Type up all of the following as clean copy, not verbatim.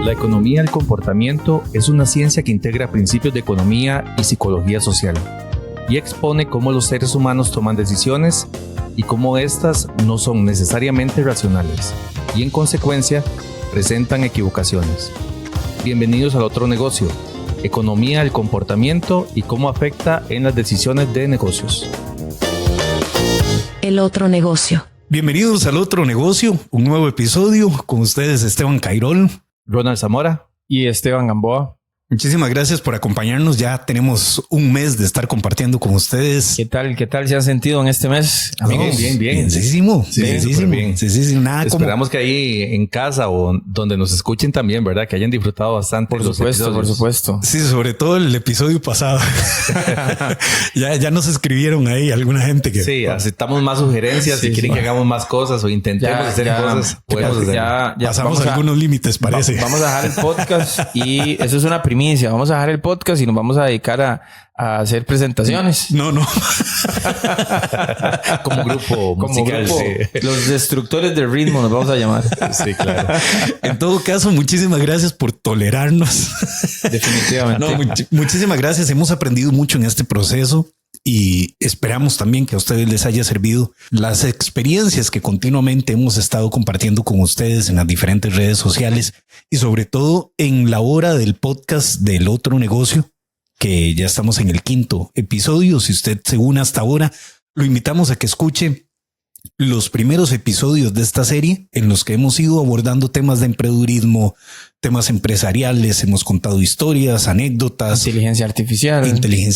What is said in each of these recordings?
La economía del comportamiento es una ciencia que integra principios de economía y psicología social y expone cómo los seres humanos toman decisiones y cómo éstas no son necesariamente racionales y en consecuencia presentan equivocaciones. Bienvenidos al otro negocio, economía del comportamiento y cómo afecta en las decisiones de negocios. El otro negocio. Bienvenidos al otro negocio, un nuevo episodio con ustedes Esteban Cairol, Ronald Zamora y Esteban Gamboa. Muchísimas gracias por acompañarnos. Ya tenemos un mes de estar compartiendo con ustedes. ¿Qué tal se han sentido en este mes, amigos? Bien. Bienísimo. Sí, bien. Sí, nada. Esperamos que ahí en casa o donde nos escuchen también, ¿verdad? Que hayan disfrutado bastante. Por supuesto. Sí, sobre todo el episodio pasado. ya nos escribieron ahí alguna gente que... Sí, aceptamos más sugerencias. Si quieren que hagamos más cosas o intentemos hacer cosas, podemos hacer. Pasamos algunos límites, parece. Vamos a dejar el podcast y eso es una primicia. Vamos a dejar el podcast y nos vamos a dedicar a hacer presentaciones. No. Como grupo musical. Sí. Los destructores del ritmo nos vamos a llamar. Sí, claro. En todo caso, muchísimas gracias por tolerarnos. Definitivamente. Muchísimas gracias. Hemos aprendido mucho en este proceso y esperamos también que a ustedes les haya servido las experiencias que continuamente hemos estado compartiendo con ustedes en las diferentes redes sociales y sobre todo en la hora del podcast del otro negocio, que ya estamos en el 5º episodio. Si usted se une hasta ahora, lo invitamos a que escuche los primeros episodios de esta serie en los que hemos ido abordando temas de emprendedurismo, temas empresariales, hemos contado historias, anécdotas, inteligencia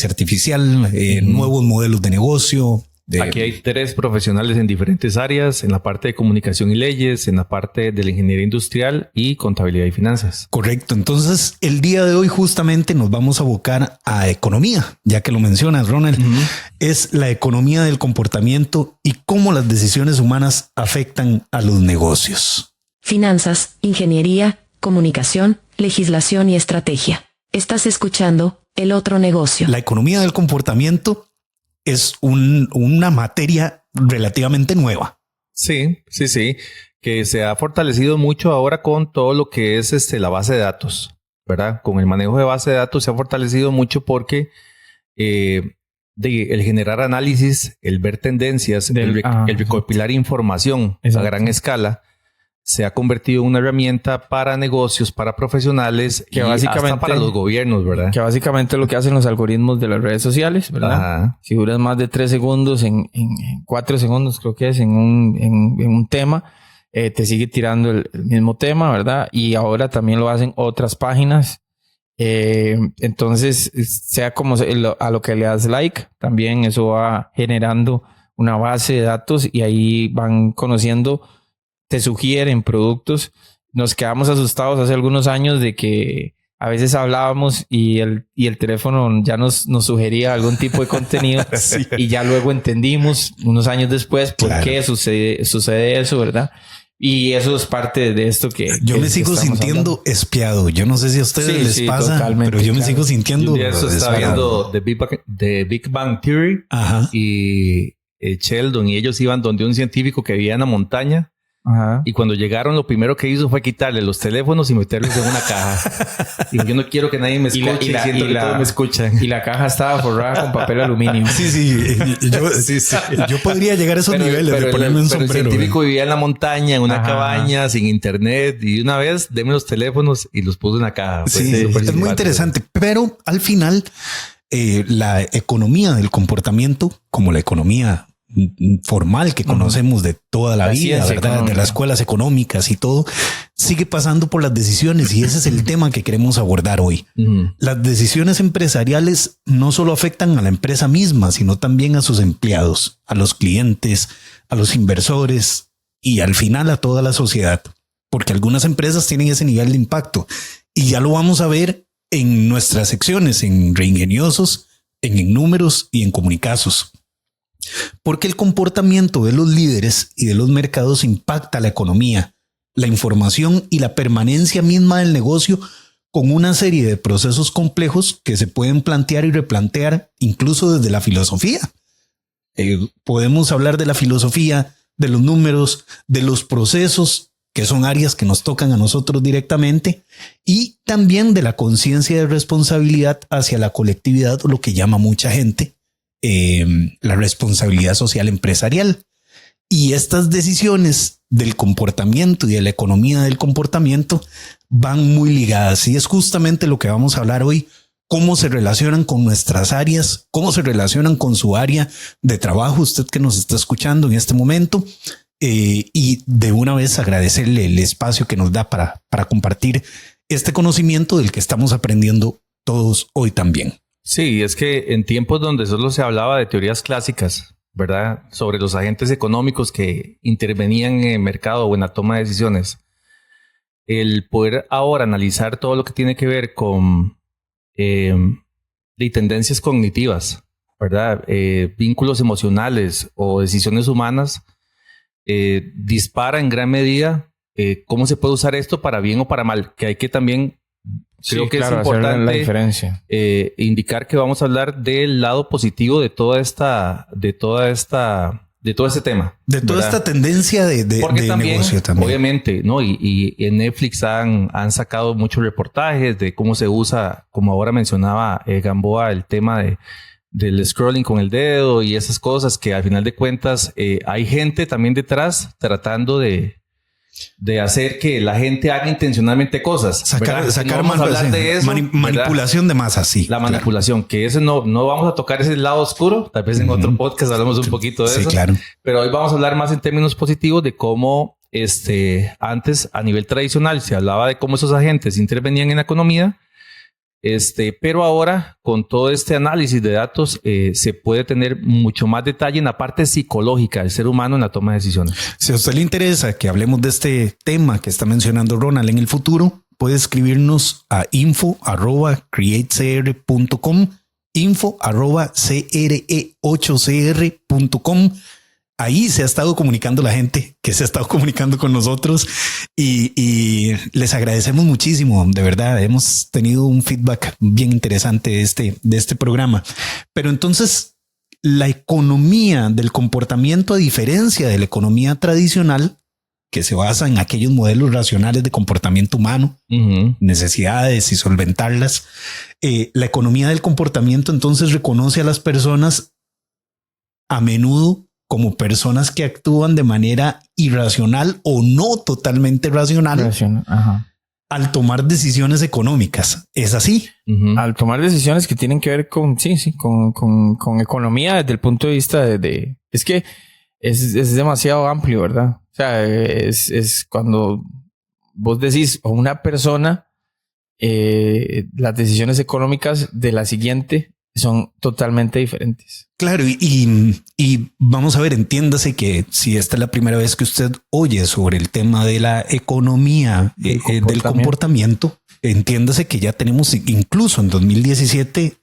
artificial, nuevos modelos de negocio. Aquí hay 3 profesionales en diferentes áreas, en la parte de comunicación y leyes, en la parte de la ingeniería industrial y contabilidad y finanzas. Correcto. Entonces, el día de hoy justamente nos vamos a abocar a economía, ya que lo mencionas, Ronald. Es la economía del comportamiento y cómo las decisiones humanas afectan a los negocios. Finanzas, ingeniería, comunicación, legislación y estrategia. Estás escuchando El otro negocio. La economía del comportamiento es una materia relativamente nueva. Sí, que se ha fortalecido mucho ahora con todo lo que es la base de datos, ¿verdad? Con el manejo de base de datos se ha fortalecido mucho porque el generar análisis, el ver tendencias, el recopilar información a gran escala se ha convertido en una herramienta para negocios, para profesionales y hasta para los gobiernos, ¿verdad? Que básicamente lo que hacen los algoritmos de las redes sociales, ¿verdad? Ajá. Si duras más de 3 segundos, en 4 segundos creo que es, en un tema, te sigue tirando el mismo tema, ¿verdad? Y ahora también lo hacen otras páginas. Entonces, sea como a lo que le das like, también eso va generando una base de datos y ahí van conociendo, te sugieren productos. Nos quedamos asustados hace algunos años de que a veces hablábamos y el teléfono ya nos sugería algún tipo de contenido. Sí. Y ya luego entendimos unos años después por qué sucede eso, ¿verdad? Y eso es parte de esto que yo me sigo sintiendo espiado. Yo no sé si a ustedes les pasa, totalmente, pero yo me sigo sintiendo. Yo eso estaba viendo The Big Bang Theory. Ajá. Y Sheldon y ellos iban donde un científico que vivía en la montaña. Ajá. Y cuando llegaron, lo primero que hizo fue quitarle los teléfonos y meterlos en una caja. Y yo no quiero que nadie me escuche. Siento que todos me escuchan. Y la caja estaba forrada con papel aluminio. Yo podría llegar a esos niveles de ponerme un sombrero. El científico vivía en la montaña, en una cabaña, sin internet. Y una vez, deme los teléfonos y los puso en la caja. Es muy interesante. Pero al final, la economía del comportamiento, como la economía formal que conocemos de toda la vida, ¿verdad? Económica. De las escuelas económicas y todo, sigue pasando por las decisiones y ese es el tema que queremos abordar hoy. Las decisiones empresariales no solo afectan a la empresa misma, sino también a sus empleados, a los clientes, a los inversores y al final a toda la sociedad, porque algunas empresas tienen ese nivel de impacto y ya lo vamos a ver en nuestras secciones, en Reingeniosos, en Números y en Comunicazos. Porque el comportamiento de los líderes y de los mercados impacta la economía, la información y la permanencia misma del negocio con una serie de procesos complejos que se pueden plantear y replantear incluso desde la filosofía. Podemos hablar de la filosofía, de los números, de los procesos que son áreas que nos tocan a nosotros directamente, y también de la conciencia de responsabilidad hacia la colectividad, lo que llama mucha gente la responsabilidad social empresarial. Y estas decisiones del comportamiento y de la economía del comportamiento van muy ligadas, y es justamente lo que vamos a hablar hoy: cómo se relacionan con nuestras áreas, cómo se relacionan con su área de trabajo, usted que nos está escuchando en este momento. Y de una vez agradecerle el espacio que nos da para compartir este conocimiento del que estamos aprendiendo todos hoy también. Sí, es que en tiempos donde solo se hablaba de teorías clásicas, ¿verdad?, sobre los agentes económicos que intervenían en el mercado o en la toma de decisiones, el poder ahora analizar todo lo que tiene que ver con de tendencias cognitivas, ¿verdad?, vínculos emocionales o decisiones humanas, dispara en gran medida cómo se puede usar esto para bien o para mal, que hay que también, creo que claro, es importante la diferencia. Indicar que vamos a hablar del lado positivo de todo este tema. De toda esta tendencia de también, negocio también. Obviamente, ¿no? Y en Netflix han sacado muchos reportajes de cómo se usa, como ahora mencionaba Gamboa, el tema del scrolling con el dedo y esas cosas que al final de cuentas hay gente también detrás tratando de hacer que la gente haga intencionalmente cosas. Sacar vamos a hablar de eso, manipulación de masas, sí. La manipulación, que eso no vamos a tocar ese lado oscuro. Tal vez en otro podcast hablamos un poquito de eso. Claro. Pero hoy vamos a hablar más en términos positivos de cómo antes a nivel tradicional se hablaba de cómo esos agentes intervenían en la economía. Pero ahora con todo este análisis de datos se puede tener mucho más detalle en la parte psicológica del ser humano en la toma de decisiones. Si a usted le interesa que hablemos de este tema que está mencionando Ronald en el futuro, puede escribirnos a info@createcr.com, info@cre8cr.com. Ahí se ha estado comunicando la gente que se ha estado comunicando con nosotros y les agradecemos muchísimo. De verdad, hemos tenido un feedback bien interesante de este programa. Pero entonces, la economía del comportamiento, a diferencia de la economía tradicional, que se basa en aquellos modelos racionales de comportamiento humano, necesidades y solventarlas, la economía del comportamiento entonces reconoce a las personas a menudo como personas que actúan de manera irracional o no totalmente racional al tomar decisiones económicas. ¿Es así? Al tomar decisiones que tienen que ver con economía desde el punto de vista de es que es demasiado amplio, ¿verdad? O sea, es cuando vos decís a una persona las decisiones económicas de la siguiente son totalmente diferentes. Claro, y vamos a ver, entiéndase que si esta es la primera vez que usted oye sobre el tema de la economía del comportamiento, entiéndase que ya tenemos, incluso en 2017,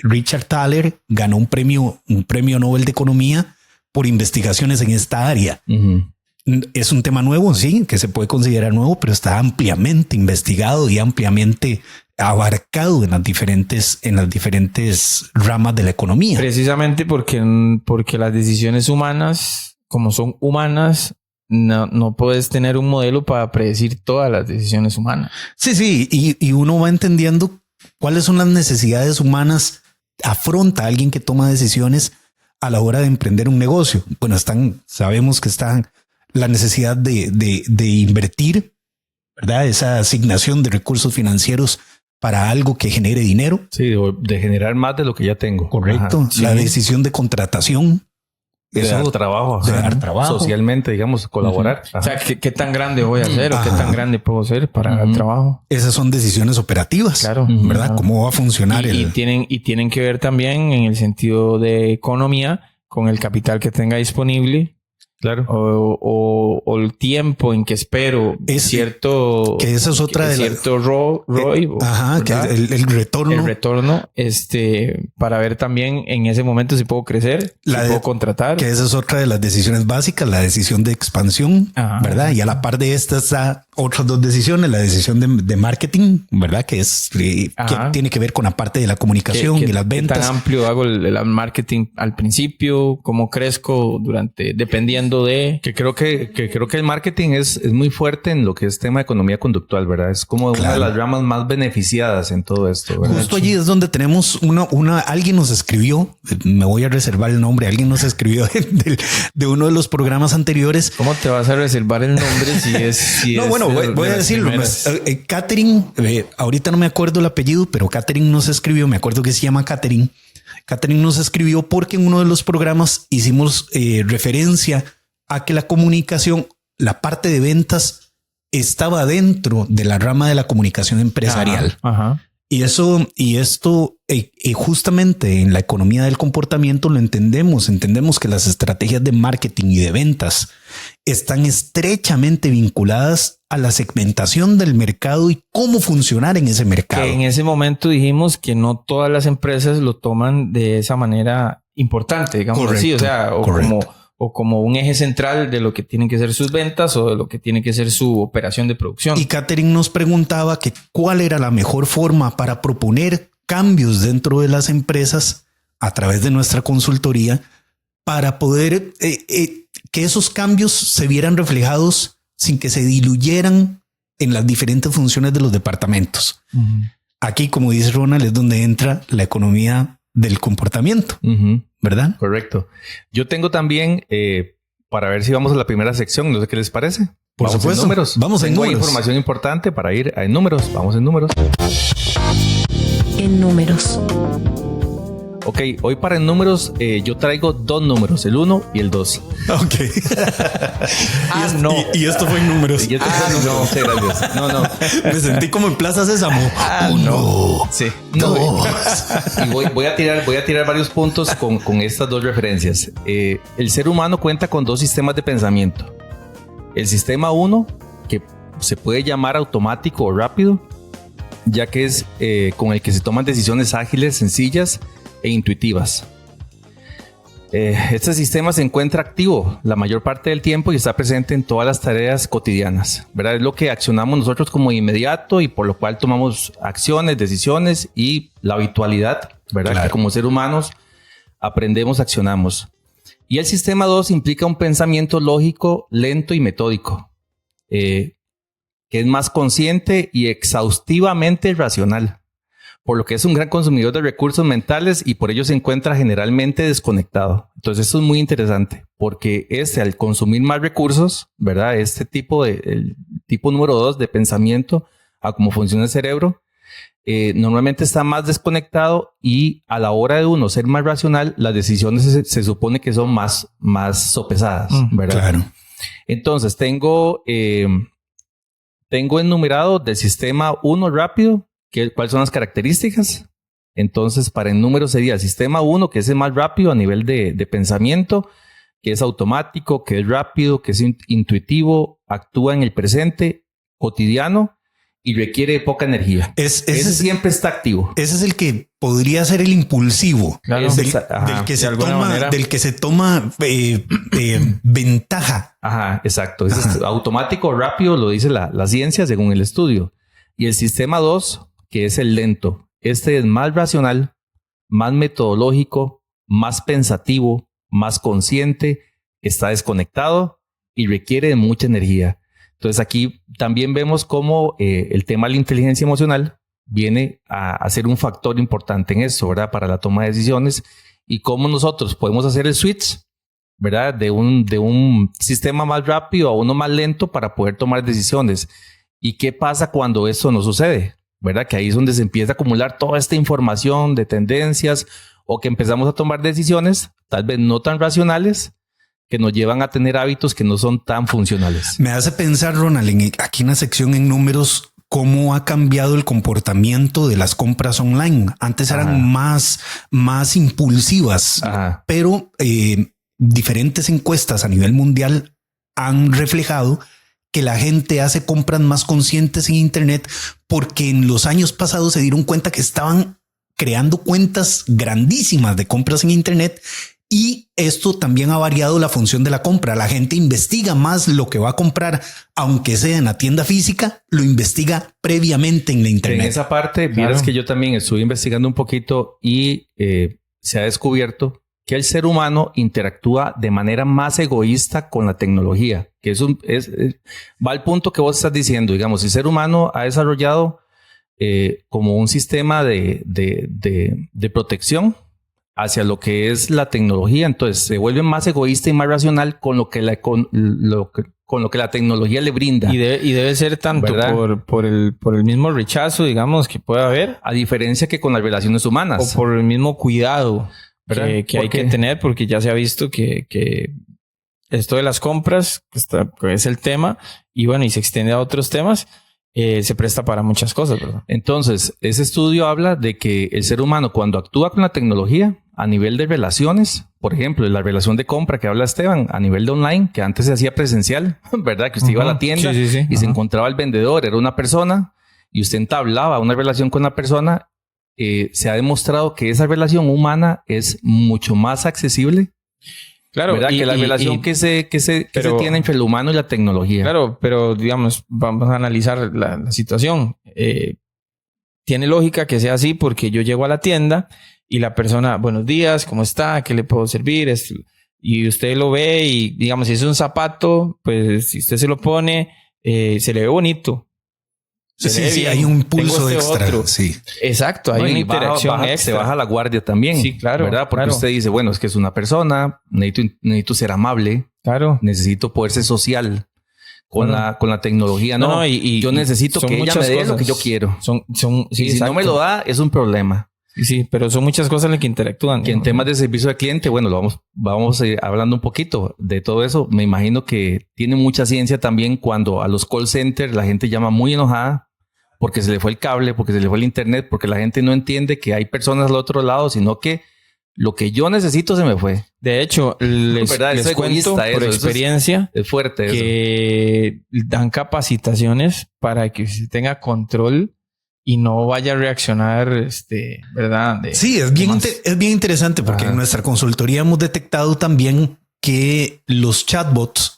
Richard Thaler ganó un premio Nobel de Economía por investigaciones en esta área. Es un tema nuevo, sí, que se puede considerar nuevo, pero está ampliamente investigado y ampliamente abarcado en las diferentes ramas de la economía. Precisamente porque las decisiones humanas, como son humanas, no puedes tener un modelo para predecir todas las decisiones humanas. Sí, y uno va entendiendo cuáles son las necesidades humanas, afronta a alguien que toma decisiones a la hora de emprender un negocio. Bueno, sabemos que están la necesidad de invertir, ¿verdad? Esa asignación de recursos financieros para algo que genere dinero. Sí, de generar más de lo que ya tengo. Correcto. Sí. La decisión de contratación. De dar trabajo. De dar trabajo. Socialmente, digamos, colaborar. O sea, ¿qué tan grande voy a hacer o qué tan grande puedo ser para dar trabajo? Esas son decisiones operativas. Claro. ¿Verdad? Claro. ¿Cómo va a funcionar? Y tienen que ver también en el sentido de economía con el capital que tenga disponible. Claro. O el tiempo en que espero cierto... Que esa es otra de cierto ROI. Que el retorno. El retorno, para ver también en ese momento si puedo crecer, si puedo contratar. Que esa es otra de las decisiones básicas, la decisión de expansión, ¿verdad? Y a la par de esta está otras dos decisiones, la decisión de marketing, ¿verdad? Que es que tiene que ver con la parte de la comunicación y las ventas. ¿Qué tan amplio hago el marketing al principio? ¿Cómo crezco dependiendo de? Que creo que el marketing es muy fuerte en lo que es tema de economía conductual, ¿verdad? Es como una de las ramas más beneficiadas en todo esto, ¿verdad? Justo allí es donde tenemos alguien nos escribió, me voy a reservar el nombre, alguien nos escribió de uno de los programas anteriores. ¿Cómo te vas a reservar el nombre si no, bueno, voy a decirlo. Catherine, ahorita no me acuerdo el apellido, pero Catherine nos escribió, me acuerdo que se llama Catherine. Catherine nos escribió porque en uno de los programas hicimos referencia a que la comunicación, la parte de ventas, estaba dentro de la rama de la comunicación empresarial. Ajá. Y esto justamente en la economía del comportamiento lo entendemos. Entendemos que las estrategias de marketing y de ventas están estrechamente vinculadas a la segmentación del mercado y cómo funcionar en ese mercado. Que en ese momento dijimos que no todas las empresas lo toman de esa manera importante, digamos así, o sea, como un eje central de lo que tienen que ser sus ventas o de lo que tiene que ser su operación de producción. Y Catherine nos preguntaba que cuál era la mejor forma para proponer cambios dentro de las empresas a través de nuestra consultoría para poder que esos cambios se vieran reflejados sin que se diluyeran en las diferentes funciones de los departamentos. Uh-huh. Aquí, como dice Ronald, es donde entra la economía del comportamiento, ¿verdad? Correcto. Yo tengo también, para ver si vamos a la primera sección, no sé qué les parece. Por supuesto. Números. Vamos en números. Tengo información importante para ir en números. Vamos en números. En números. Ok, hoy para en números yo traigo dos números, el 1 y el 2. Ok. Y esto fue en números. No, sí, gracias. No. Me sentí como en Plaza Sésamo. No. Sí. No. Y voy a tirar varios puntos con estas dos referencias. El ser humano cuenta con dos sistemas de pensamiento. El sistema 1, que se puede llamar automático o rápido, ya que es con el que se toman decisiones ágiles, sencillas e intuitivas. Este sistema se encuentra activo la mayor parte del tiempo y está presente en todas las tareas cotidianas, ¿verdad? Es lo que accionamos nosotros como inmediato y por lo cual tomamos acciones, decisiones y la habitualidad, ¿verdad? Claro. Que como seres humanos aprendemos, accionamos. Y el sistema 2 implica un pensamiento lógico, lento y metódico, que es más consciente y exhaustivamente racional, por lo que es un gran consumidor de recursos mentales y por ello se encuentra generalmente desconectado. Entonces esto es muy interesante porque al consumir más recursos, ¿verdad? El tipo número 2 de pensamiento a cómo funciona el cerebro, normalmente está más desconectado y a la hora de uno ser más racional, las decisiones se supone que son más sopesadas, ¿verdad? Claro. Entonces tengo enumerado del sistema 1 rápido, ¿cuáles son las características? Entonces, para el número sería el sistema 1, que es el más rápido a nivel de pensamiento, que es automático, que es rápido, que es intuitivo, actúa en el presente, cotidiano y requiere poca energía. Ese siempre está activo. Ese es el que podría ser el impulsivo, claro. del que se toma ventaja. Ajá, exacto. Ese es automático, rápido, lo dice la ciencia según el estudio. Y el sistema 2, que es el lento. Este es más racional, más metodológico, más pensativo, más consciente, está desconectado y requiere de mucha energía. Entonces aquí también vemos cómo el tema de la inteligencia emocional viene a ser un factor importante en eso, ¿verdad? Para la toma de decisiones y cómo nosotros podemos hacer el switch, ¿verdad? De un sistema más rápido a uno más lento para poder tomar decisiones. ¿Y qué pasa cuando eso no sucede? ¿Verdad? Que ahí es donde se empieza a acumular toda esta información de tendencias o que empezamos a tomar decisiones tal vez no tan racionales que nos llevan a tener hábitos que no son tan funcionales. Me hace pensar, Ronald, aquí en la sección en números, cómo ha cambiado el comportamiento de las compras online. Antes eran más impulsivas, pero diferentes encuestas a nivel mundial han reflejado que la gente hace compras más conscientes en Internet porque en los años pasados se dieron cuenta que estaban creando cuentas grandísimas de compras en Internet Y esto también ha variado la función de la compra. La gente investiga más lo que va a comprar, aunque sea en la tienda física, lo investiga previamente en la internet. En esa parte, vieras que yo también estuve investigando un poquito y se ha descubierto que el ser humano interactúa de manera más egoísta con la tecnología, que va al punto que vos estás diciendo. Digamos, el ser humano ha desarrollado como un sistema de protección hacia lo que es la tecnología. Entonces se vuelve más egoísta y más racional con lo que la tecnología le brinda. Y debe ser tanto por el mismo rechazo, digamos, que puede haber. A diferencia que con las relaciones humanas. O por el mismo cuidado que hay que tener, porque ya se ha visto que esto de las compras, que es el tema, y bueno, y se extiende a otros temas, se presta para muchas cosas, ¿verdad? Entonces, ese estudio habla de que el ser humano, cuando actúa con la tecnología a nivel de relaciones, por ejemplo, la relación de compra que habla Esteban, a nivel de online, que antes se hacía presencial, ¿verdad? Que usted iba a la tienda y se encontraba el vendedor, era una persona, y usted entablaba una relación con la persona. Se ha demostrado que esa relación humana es mucho más accesible. Claro, ¿verdad? Que la relación que se tiene entre el humano y la tecnología. Claro, pero digamos, vamos a analizar la situación. Tiene lógica que sea así porque yo llego a la tienda y la persona, buenos días, ¿cómo está? ¿Qué le puedo servir? Y usted lo ve y, digamos, si es un zapato, pues si usted se lo pone, se le ve bonito. Sí, hay un pulso extra. Sí. Exacto, hay una interacción extra. Se baja la guardia también. Sí, claro. ¿Verdad? Porque usted dice, bueno, es que es una persona, necesito ser amable. Claro. Necesito poder ser social con la tecnología. No, y yo necesito que ella me dé lo que yo quiero. Y si no me lo da, es un problema. Sí, pero son muchas cosas las que interactúan. Que en temas de servicio al cliente, bueno, vamos hablando un poquito de todo eso. Me imagino que tiene mucha ciencia también cuando a los call centers la gente llama muy enojada porque se le fue el cable, porque se le fue el internet, porque la gente no entiende que hay personas al otro lado, sino que lo que yo necesito se me fue. De hecho, les cuento por experiencia es fuerte que dan capacitaciones para que se tenga control y no vaya a reaccionar, ¿verdad? Sí, es bien interesante porque en nuestra consultoría hemos detectado también que los chatbots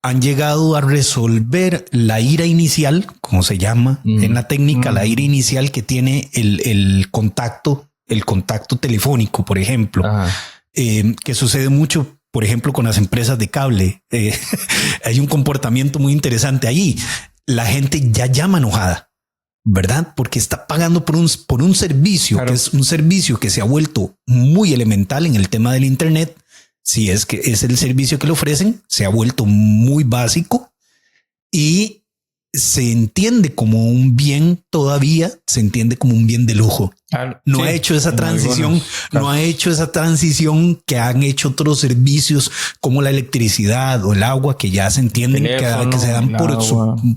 han llegado a resolver la ira inicial, como se llama en la técnica, la ira inicial que tiene el contacto telefónico, por ejemplo, que sucede mucho, por ejemplo, con las empresas de cable. Hay un comportamiento muy interesante ahí. La gente ya llama enojada, ¿verdad? Porque está pagando por un servicio, claro, que es un servicio que se ha vuelto muy elemental en el tema del internet. Si es que es el servicio que le ofrecen, se ha vuelto muy básico y se entiende como un bien todavía, se entiende como un bien de lujo. No ha hecho esa transición, no ha hecho esa transición que han hecho otros servicios como la electricidad o el agua, que ya se entienden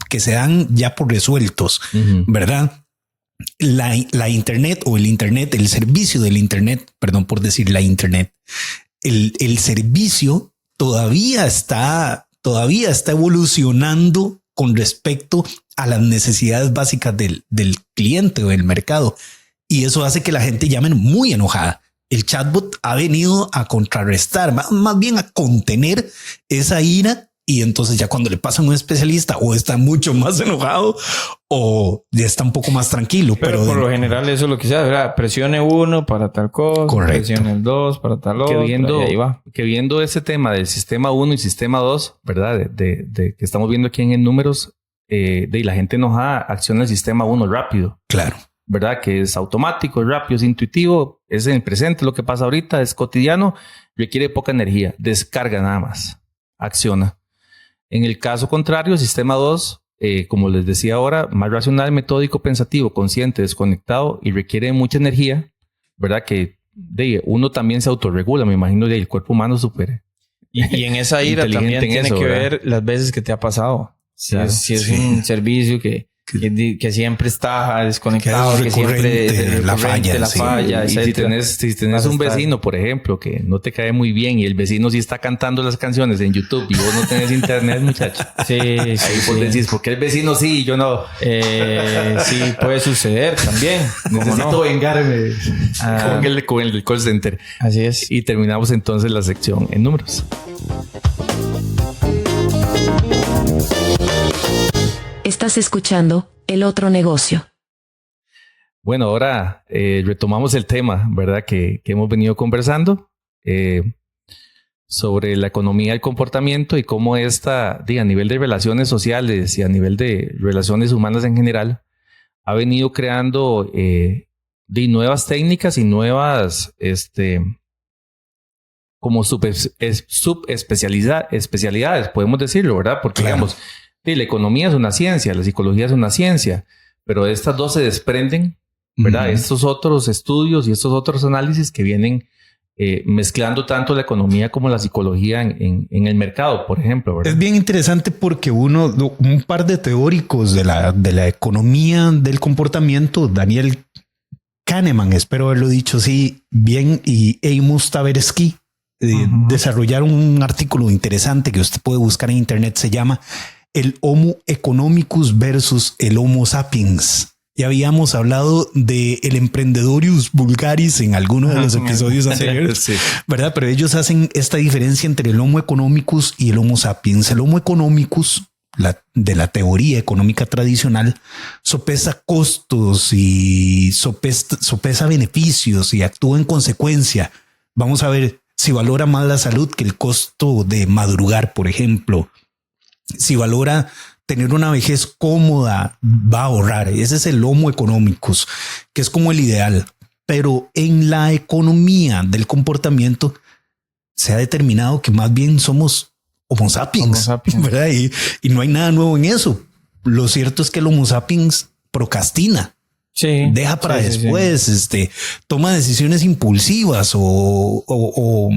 que se dan ya por resueltos, ¿verdad? La internet o el servicio del internet, perdón por decir la internet, el servicio todavía está evolucionando con respecto a las necesidades básicas del cliente o del mercado. Y eso hace que la gente llame muy enojada. El chatbot ha venido a contrarrestar, más bien a contener esa ira. Y entonces ya cuando le pasan a un especialista o está mucho más enojado o ya está un poco más tranquilo. Pero por lo general eso es lo que se hace, ¿verdad? Presione 1 para tal cosa. Correcto. Presione el 2 para tal otro. Que viendo ese tema del sistema 1 y sistema 2, ¿verdad? De que estamos viendo aquí en números, de la gente enojada acciona el sistema 1 rápido. Claro. ¿Verdad? Que es automático, es rápido, es intuitivo, es en el presente, lo que pasa ahorita, es cotidiano, requiere poca energía, descarga nada más, acciona. En el caso contrario, el sistema 2, como les decía ahora, más racional, metódico, pensativo, consciente, desconectado y requiere mucha energía, ¿verdad? Que uno también se autorregula, me imagino, el cuerpo humano supere. Y en esa ira también tiene que ver las veces que te ha pasado. Si es un servicio que que siempre está desconectado, que siempre la falla. Y si tenés un vecino, por ejemplo, que no te cae muy bien y el vecino sí está cantando las canciones en YouTube y vos no tenés internet, muchacho. Sí, ahí vos decís, ¿por qué el vecino sí y yo no? Sí, puede suceder también. Necesito vengarme con el call center. Así es. Y terminamos entonces la sección en números. Estás escuchando El Otro Negocio. Bueno, ahora retomamos el tema, ¿verdad? Que hemos venido conversando sobre la economía del comportamiento y cómo esta, a nivel de relaciones sociales y a nivel de relaciones humanas en general, ha venido creando nuevas técnicas y nuevas como especialidades, podemos decirlo, ¿verdad? Porque digamos, la economía es una ciencia, la psicología es una ciencia, pero estas dos se desprenden, ¿verdad? Estos otros estudios y estos otros análisis que vienen mezclando tanto la economía como la psicología en el mercado, por ejemplo, ¿verdad? Es bien interesante porque un par de teóricos de la economía del comportamiento, Daniel Kahneman, espero haberlo dicho así bien, y Amos Tversky, desarrollaron un artículo interesante que usted puede buscar en internet. Se llama El Homo economicus versus el Homo sapiens. Ya habíamos hablado de el emprendedorius vulgaris en algunos de los episodios anteriores, sí, ¿verdad? Pero ellos hacen esta diferencia entre el Homo economicus y el Homo sapiens. El Homo economicus, de la teoría económica tradicional, sopesa costos y sopesa beneficios y actúa en consecuencia. Vamos a ver si valora más la salud que el costo de madrugar, por ejemplo. Si valora tener una vejez cómoda, va a ahorrar. Ese es el Homo economicus, que es como el ideal. Pero en la economía del comportamiento se ha determinado que más bien somos Homo sapiens, ¿verdad? Y no hay nada nuevo en eso. Lo cierto es que el Homo sapiens procrastina. Sí, deja para después, toma decisiones impulsivas o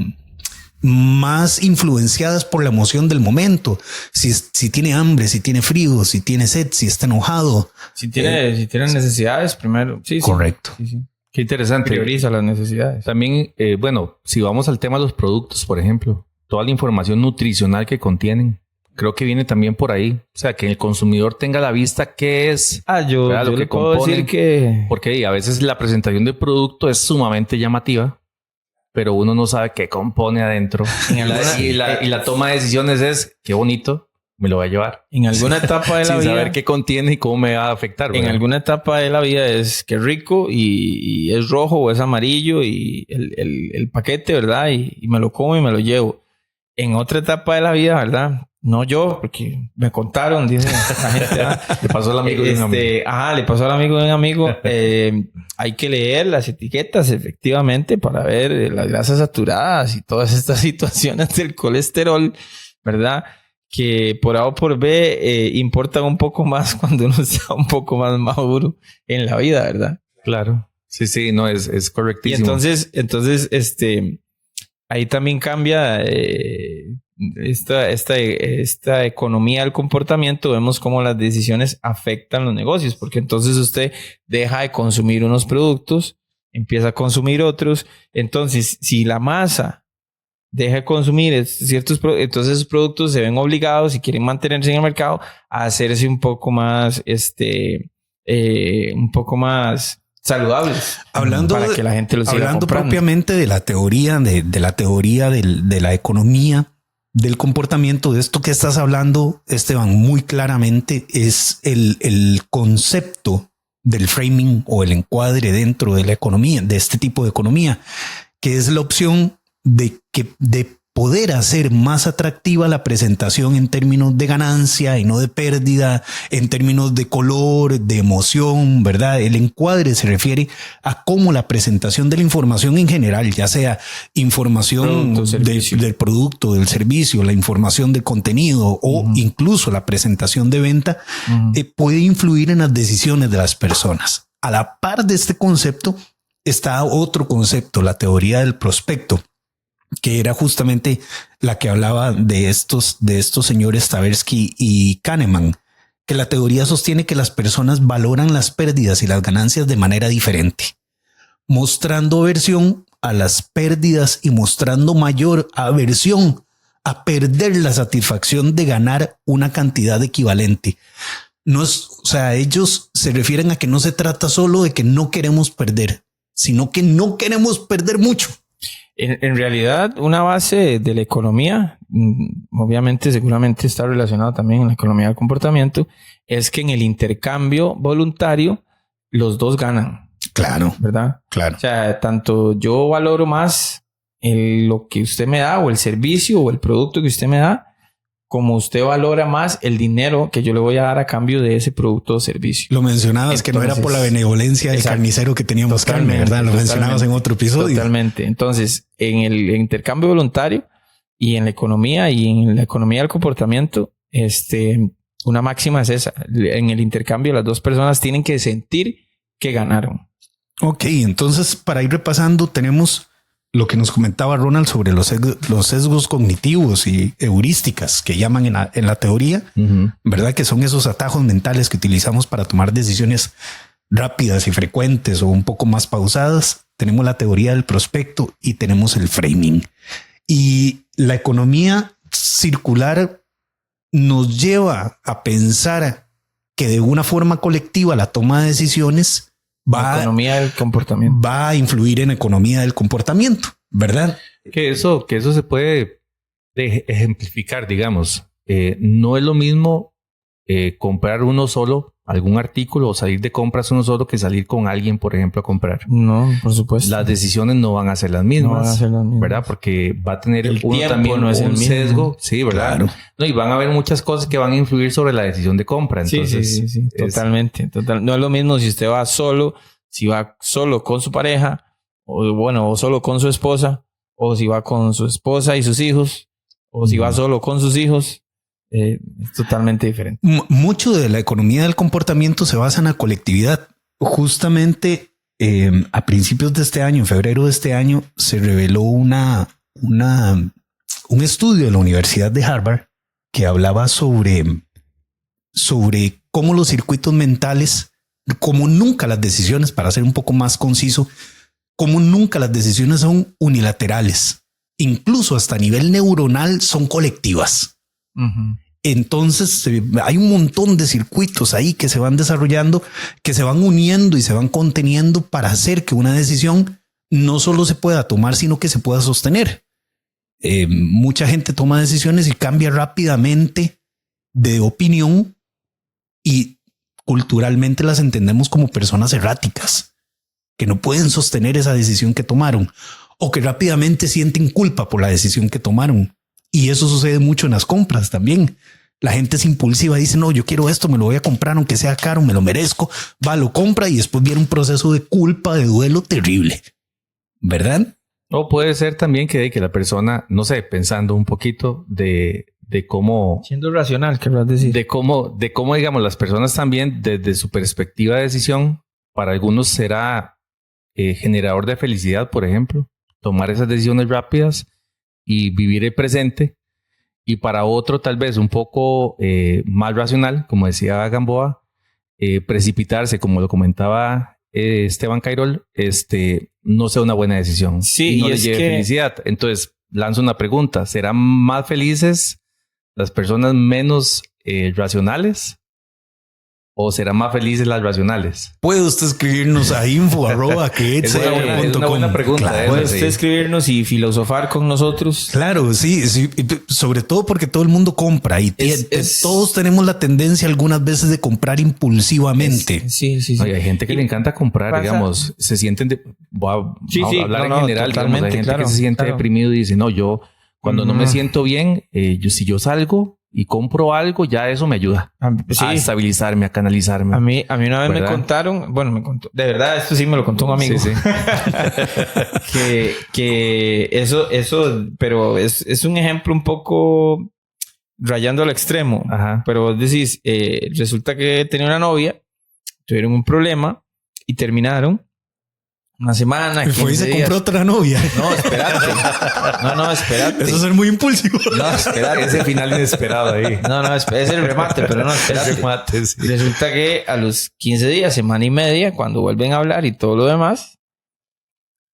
más influenciadas por la emoción del momento. Si tiene hambre, si tiene frío, si tiene sed, si está enojado. Si tiene necesidades primero. Sí, correcto. Sí. Qué interesante. Prioriza las necesidades. También, si vamos al tema de los productos, por ejemplo, toda la información nutricional que contienen, creo que viene también por ahí. O sea, que el consumidor tenga a la vista qué es yo lo que puedo decir que... Porque a veces la presentación del producto es sumamente llamativa, pero uno no sabe qué compone adentro. Y la toma de decisiones es, qué bonito, me lo voy a llevar. En alguna etapa de la vida... Sin saber qué contiene y cómo me va a afectar, ¿verdad? En alguna etapa de la vida es que rico y es rojo o es amarillo y el paquete, ¿verdad? Y me lo como y me lo llevo. En otra etapa de la vida, ¿verdad? No yo, porque me contaron, dice la gente. Le pasó al amigo de un amigo. Le pasó al amigo de un amigo. Hay que leer las etiquetas, efectivamente, para ver las grasas saturadas y todas estas situaciones del colesterol, ¿verdad? Que por A o por B importan un poco más cuando uno está un poco más maduro en la vida, ¿verdad? Claro. Sí, no, es correctísimo. Y entonces, ahí también cambia esta economía del comportamiento. Vemos cómo las decisiones afectan los negocios, porque entonces usted deja de consumir unos productos, empieza a consumir otros. Entonces, si la masa deja de consumir ciertos productos, entonces esos productos se ven obligados, si quieren mantenerse en el mercado, a hacerse un poco más saludables, para que la gente lo siga hablando comprando. Propiamente de la teoría de la economía del comportamiento, de esto que estás hablando, Esteban, muy claramente es el concepto del framing o el encuadre dentro de la economía, de este tipo de economía, que es la opción de poder hacer más atractiva la presentación en términos de ganancia y no de pérdida, en términos de color, de emoción, ¿verdad? El encuadre se refiere a cómo la presentación de la información en general, ya sea información del producto, del servicio, la información del contenido o incluso la presentación de venta, puede influir en las decisiones de las personas. A la par de este concepto está otro concepto, la teoría del prospecto, que era justamente la que hablaba de estos señores Tversky y Kahneman, que la teoría sostiene que las personas valoran las pérdidas y las ganancias de manera diferente, mostrando aversión a las pérdidas y mostrando mayor aversión a perder la satisfacción de ganar una cantidad equivalente. No es, o sea, ellos se refieren a que no se trata solo de que no queremos perder, sino que no queremos perder mucho. En realidad, una base de la economía, obviamente, seguramente está relacionado también en la economía del comportamiento, es que en el intercambio voluntario los dos ganan. Claro, ¿verdad? claro. O sea, tanto yo valoro más lo que usted me da o el servicio o el producto que usted me da, como usted valora más el dinero que yo le voy a dar a cambio de ese producto o servicio. Lo mencionabas. Entonces, que no era por la benevolencia del carnicero que teníamos carne, ¿verdad? Lo mencionabas en otro episodio. Totalmente. Entonces, en el intercambio voluntario y en la economía del comportamiento, una máxima es esa. En el intercambio, las dos personas tienen que sentir que ganaron. Ok, entonces para ir repasando, tenemos lo que nos comentaba Ronald sobre los sesgos cognitivos y heurísticas que llaman en la teoría, ¿verdad? Que son esos atajos mentales que utilizamos para tomar decisiones rápidas y frecuentes o un poco más pausadas. Tenemos la teoría del prospecto y tenemos el framing. Y la economía circular nos lleva a pensar que de una forma colectiva la toma de decisiones economía del comportamiento va a influir en economía del comportamiento, ¿verdad? Que eso se puede ejemplificar, digamos. No es lo mismo comprar uno solo algún artículo o salir de compras uno solo que salir con alguien, por ejemplo, a comprar. No, por supuesto. Las decisiones no van a ser las mismas, ¿verdad? Porque va a tener el uno tiempo también no es un sesgo, sí, ¿verdad? Claro. No, y van a haber muchas cosas que van a influir sobre la decisión de compra. Entonces, sí. Totalmente. No es lo mismo si usted va solo, si va solo con su pareja, o solo con su esposa, o si va con su esposa y sus hijos, o si va solo con sus hijos. Es totalmente diferente. Mucho de la economía del comportamiento se basa en la colectividad. Justamente a principios de este año, en febrero de este año, se reveló un estudio de la Universidad de Harvard que hablaba sobre cómo los circuitos mentales, como nunca las decisiones, para ser un poco más conciso, como nunca las decisiones son unilaterales, incluso hasta a nivel neuronal son colectivas. Entonces hay un montón de circuitos ahí que se van desarrollando, que se van uniendo y se van conteniendo para hacer que una decisión no solo se pueda tomar, sino que se pueda sostener. Mucha gente toma decisiones y cambia rápidamente de opinión y culturalmente las entendemos como personas erráticas que no pueden sostener esa decisión que tomaron o que rápidamente sienten culpa por la decisión que tomaron. Y eso sucede mucho en las compras también. La gente es impulsiva, dice, no, yo quiero esto, me lo voy a comprar, aunque sea caro, me lo merezco. Va, lo compra y después viene un proceso de culpa, de duelo terrible. ¿Verdad? O puede ser también que la persona, no sé, pensando un poquito de cómo... Siendo racional, ¿qué vas a decir? De cómo, digamos, las personas también, desde su perspectiva de decisión, para algunos será generador de felicidad, por ejemplo, tomar esas decisiones rápidas y vivir el presente, y para otro tal vez un poco más racional, como decía Gamboa, precipitarse, como lo comentaba Esteban Cairol, no sea una buena decisión. Sí, y no le lleve felicidad. Entonces, lanzo una pregunta: ¿serán más felices las personas menos racionales? ¿O serán más felices las racionales? Puede usted escribirnos a info@que es una buena pregunta. Claro, puede usted escribirnos y filosofar con nosotros. Claro, sí. Sobre todo porque todo el mundo compra y todos tenemos la tendencia algunas veces de comprar impulsivamente. Sí. Oye, hay gente que le encanta comprar, digamos, se sienten voy a hablar en general, digamos, hay gente que se siente deprimido y dice, no, yo cuando no me siento bien, si yo salgo y compro algo, ya eso me ayuda a estabilizarme, a canalizarme. A mí una vez me contaron, de verdad, esto sí me lo contó un amigo. Sí. que eso, pero es un ejemplo un poco rayando al extremo. Ajá. Pero vos decís, resulta que tenía una novia, tuvieron un problema y terminaron. una semana. Y fue y se compró otra novia. No, espérate. No, espérate. Eso es ser muy impulsivo. No, espérate. Ese final inesperado ahí. No, es el remate, pero no, espérate. El remate, sí. Resulta que a los 15 días, semana y media, cuando vuelven a hablar y todo lo demás,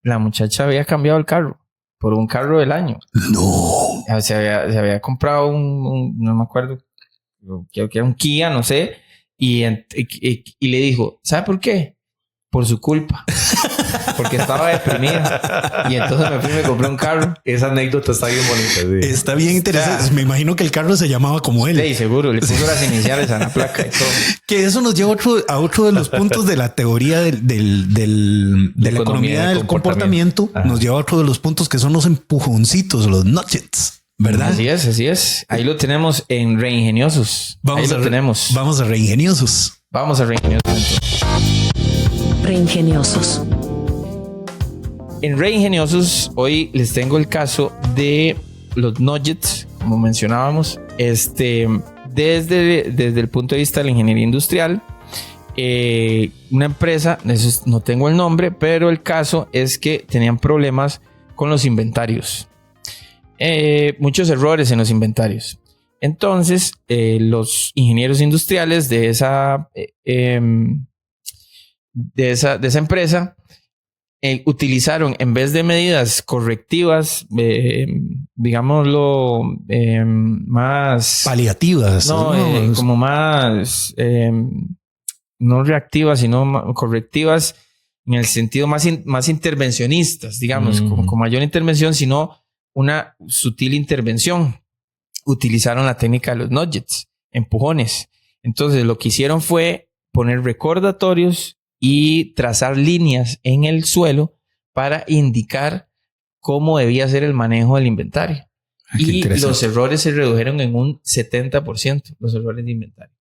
la muchacha había cambiado el carro por un carro del año. No. Se había comprado no me acuerdo, creo que era un Kia, no sé, y le dijo, ¿sabe por qué? Por su culpa. Porque estaba deprimida. Y entonces me fui y me compré un carro. Esa anécdota está bien bonita. Sí. Está bien interesante. O sea, me imagino que el carro se llamaba como él. Sí, seguro. Le puso las iniciales a la placa y todo. Que eso nos lleva a otro de los puntos de la teoría de la economía del comportamiento. Nos lleva a otro de los puntos que son los empujoncitos, los nudgets, ¿verdad? Así es. Ahí lo tenemos en Reingeniosos. Tenemos. Vamos a Reingeniosos. Vamos a Reingeniosos. Reingeniosos. En Reingeniosos hoy les tengo el caso de los nudgets, como mencionábamos, desde el punto de vista de la ingeniería industrial. Una empresa, no tengo el nombre, pero el caso es que tenían problemas con los inventarios. Muchos errores en los inventarios. Entonces, los ingenieros industriales de esa empresa utilizaron, en vez de medidas correctivas, digámoslo, más paliativas, como más no reactivas, sino correctivas en el sentido más intervencionistas, digamos, con mayor intervención, sino una sutil intervención. Utilizaron la técnica de los nudgets, empujones. Entonces lo que hicieron fue poner recordatorios y trazar líneas en el suelo para indicar cómo debía ser el manejo del inventario. Y los errores se redujeron en un 70%, los errores de inventario.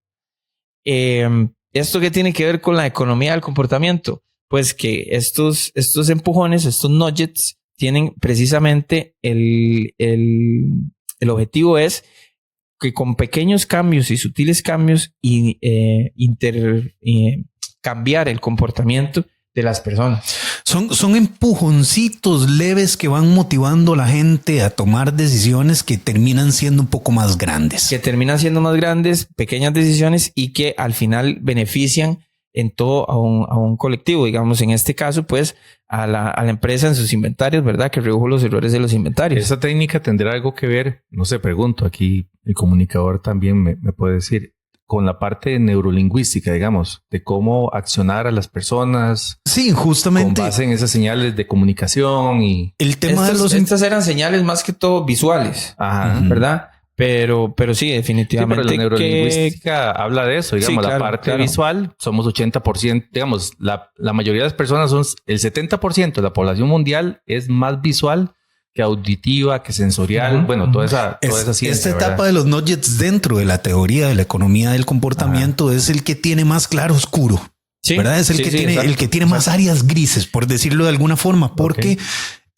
¿Esto qué tiene que ver con la economía del comportamiento? Pues que estos empujones, estos nudgets, tienen precisamente el objetivo es que con pequeños cambios y sutiles cambios cambiar el comportamiento de las personas. Son empujoncitos leves que van motivando a la gente a tomar decisiones que terminan siendo un poco más grandes. Pequeñas decisiones y que al final benefician en todo a un colectivo. Digamos, en este caso, pues, a la empresa en sus inventarios, ¿verdad? Que redujo los errores de los inventarios. ¿Esa técnica tendrá algo que ver? No sé, pregunto. Aquí el comunicador también me puede decir. Con la parte neurolingüística, digamos, de cómo accionar a las personas. Sí, justamente. Con base en esas señales de comunicación y... El tema estas eran señales más que todo visuales, ¿verdad? Pero sí, definitivamente. Sí, pero la neurolingüística habla de eso, digamos, sí, claro, la parte visual, somos 80%, digamos, la mayoría de las personas el 70% de la población mundial es más visual que auditiva, que sensorial, bueno, toda esa ciencia. Esta etapa de los nudgets dentro de la teoría de la economía del comportamiento es el que tiene más claro oscuro, ¿verdad? Es el que tiene más áreas grises, por decirlo de alguna forma, porque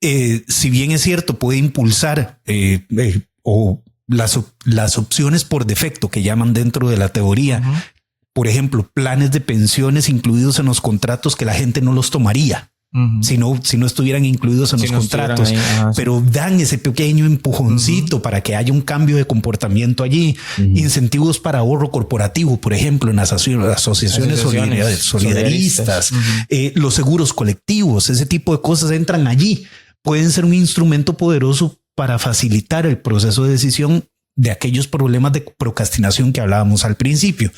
si bien es cierto, puede impulsar o las opciones por defecto que llaman dentro de la teoría, por ejemplo, planes de pensiones incluidos en los contratos que la gente no los tomaría. Si no estuvieran incluidos en los contratos, pero dan ese pequeño empujoncito para que haya un cambio de comportamiento allí. Incentivos para ahorro corporativo, por ejemplo, en las asociaciones solidaristas, los seguros colectivos, ese tipo de cosas entran allí. Pueden ser un instrumento poderoso para facilitar el proceso de decisión de aquellos problemas de procrastinación que hablábamos al principio,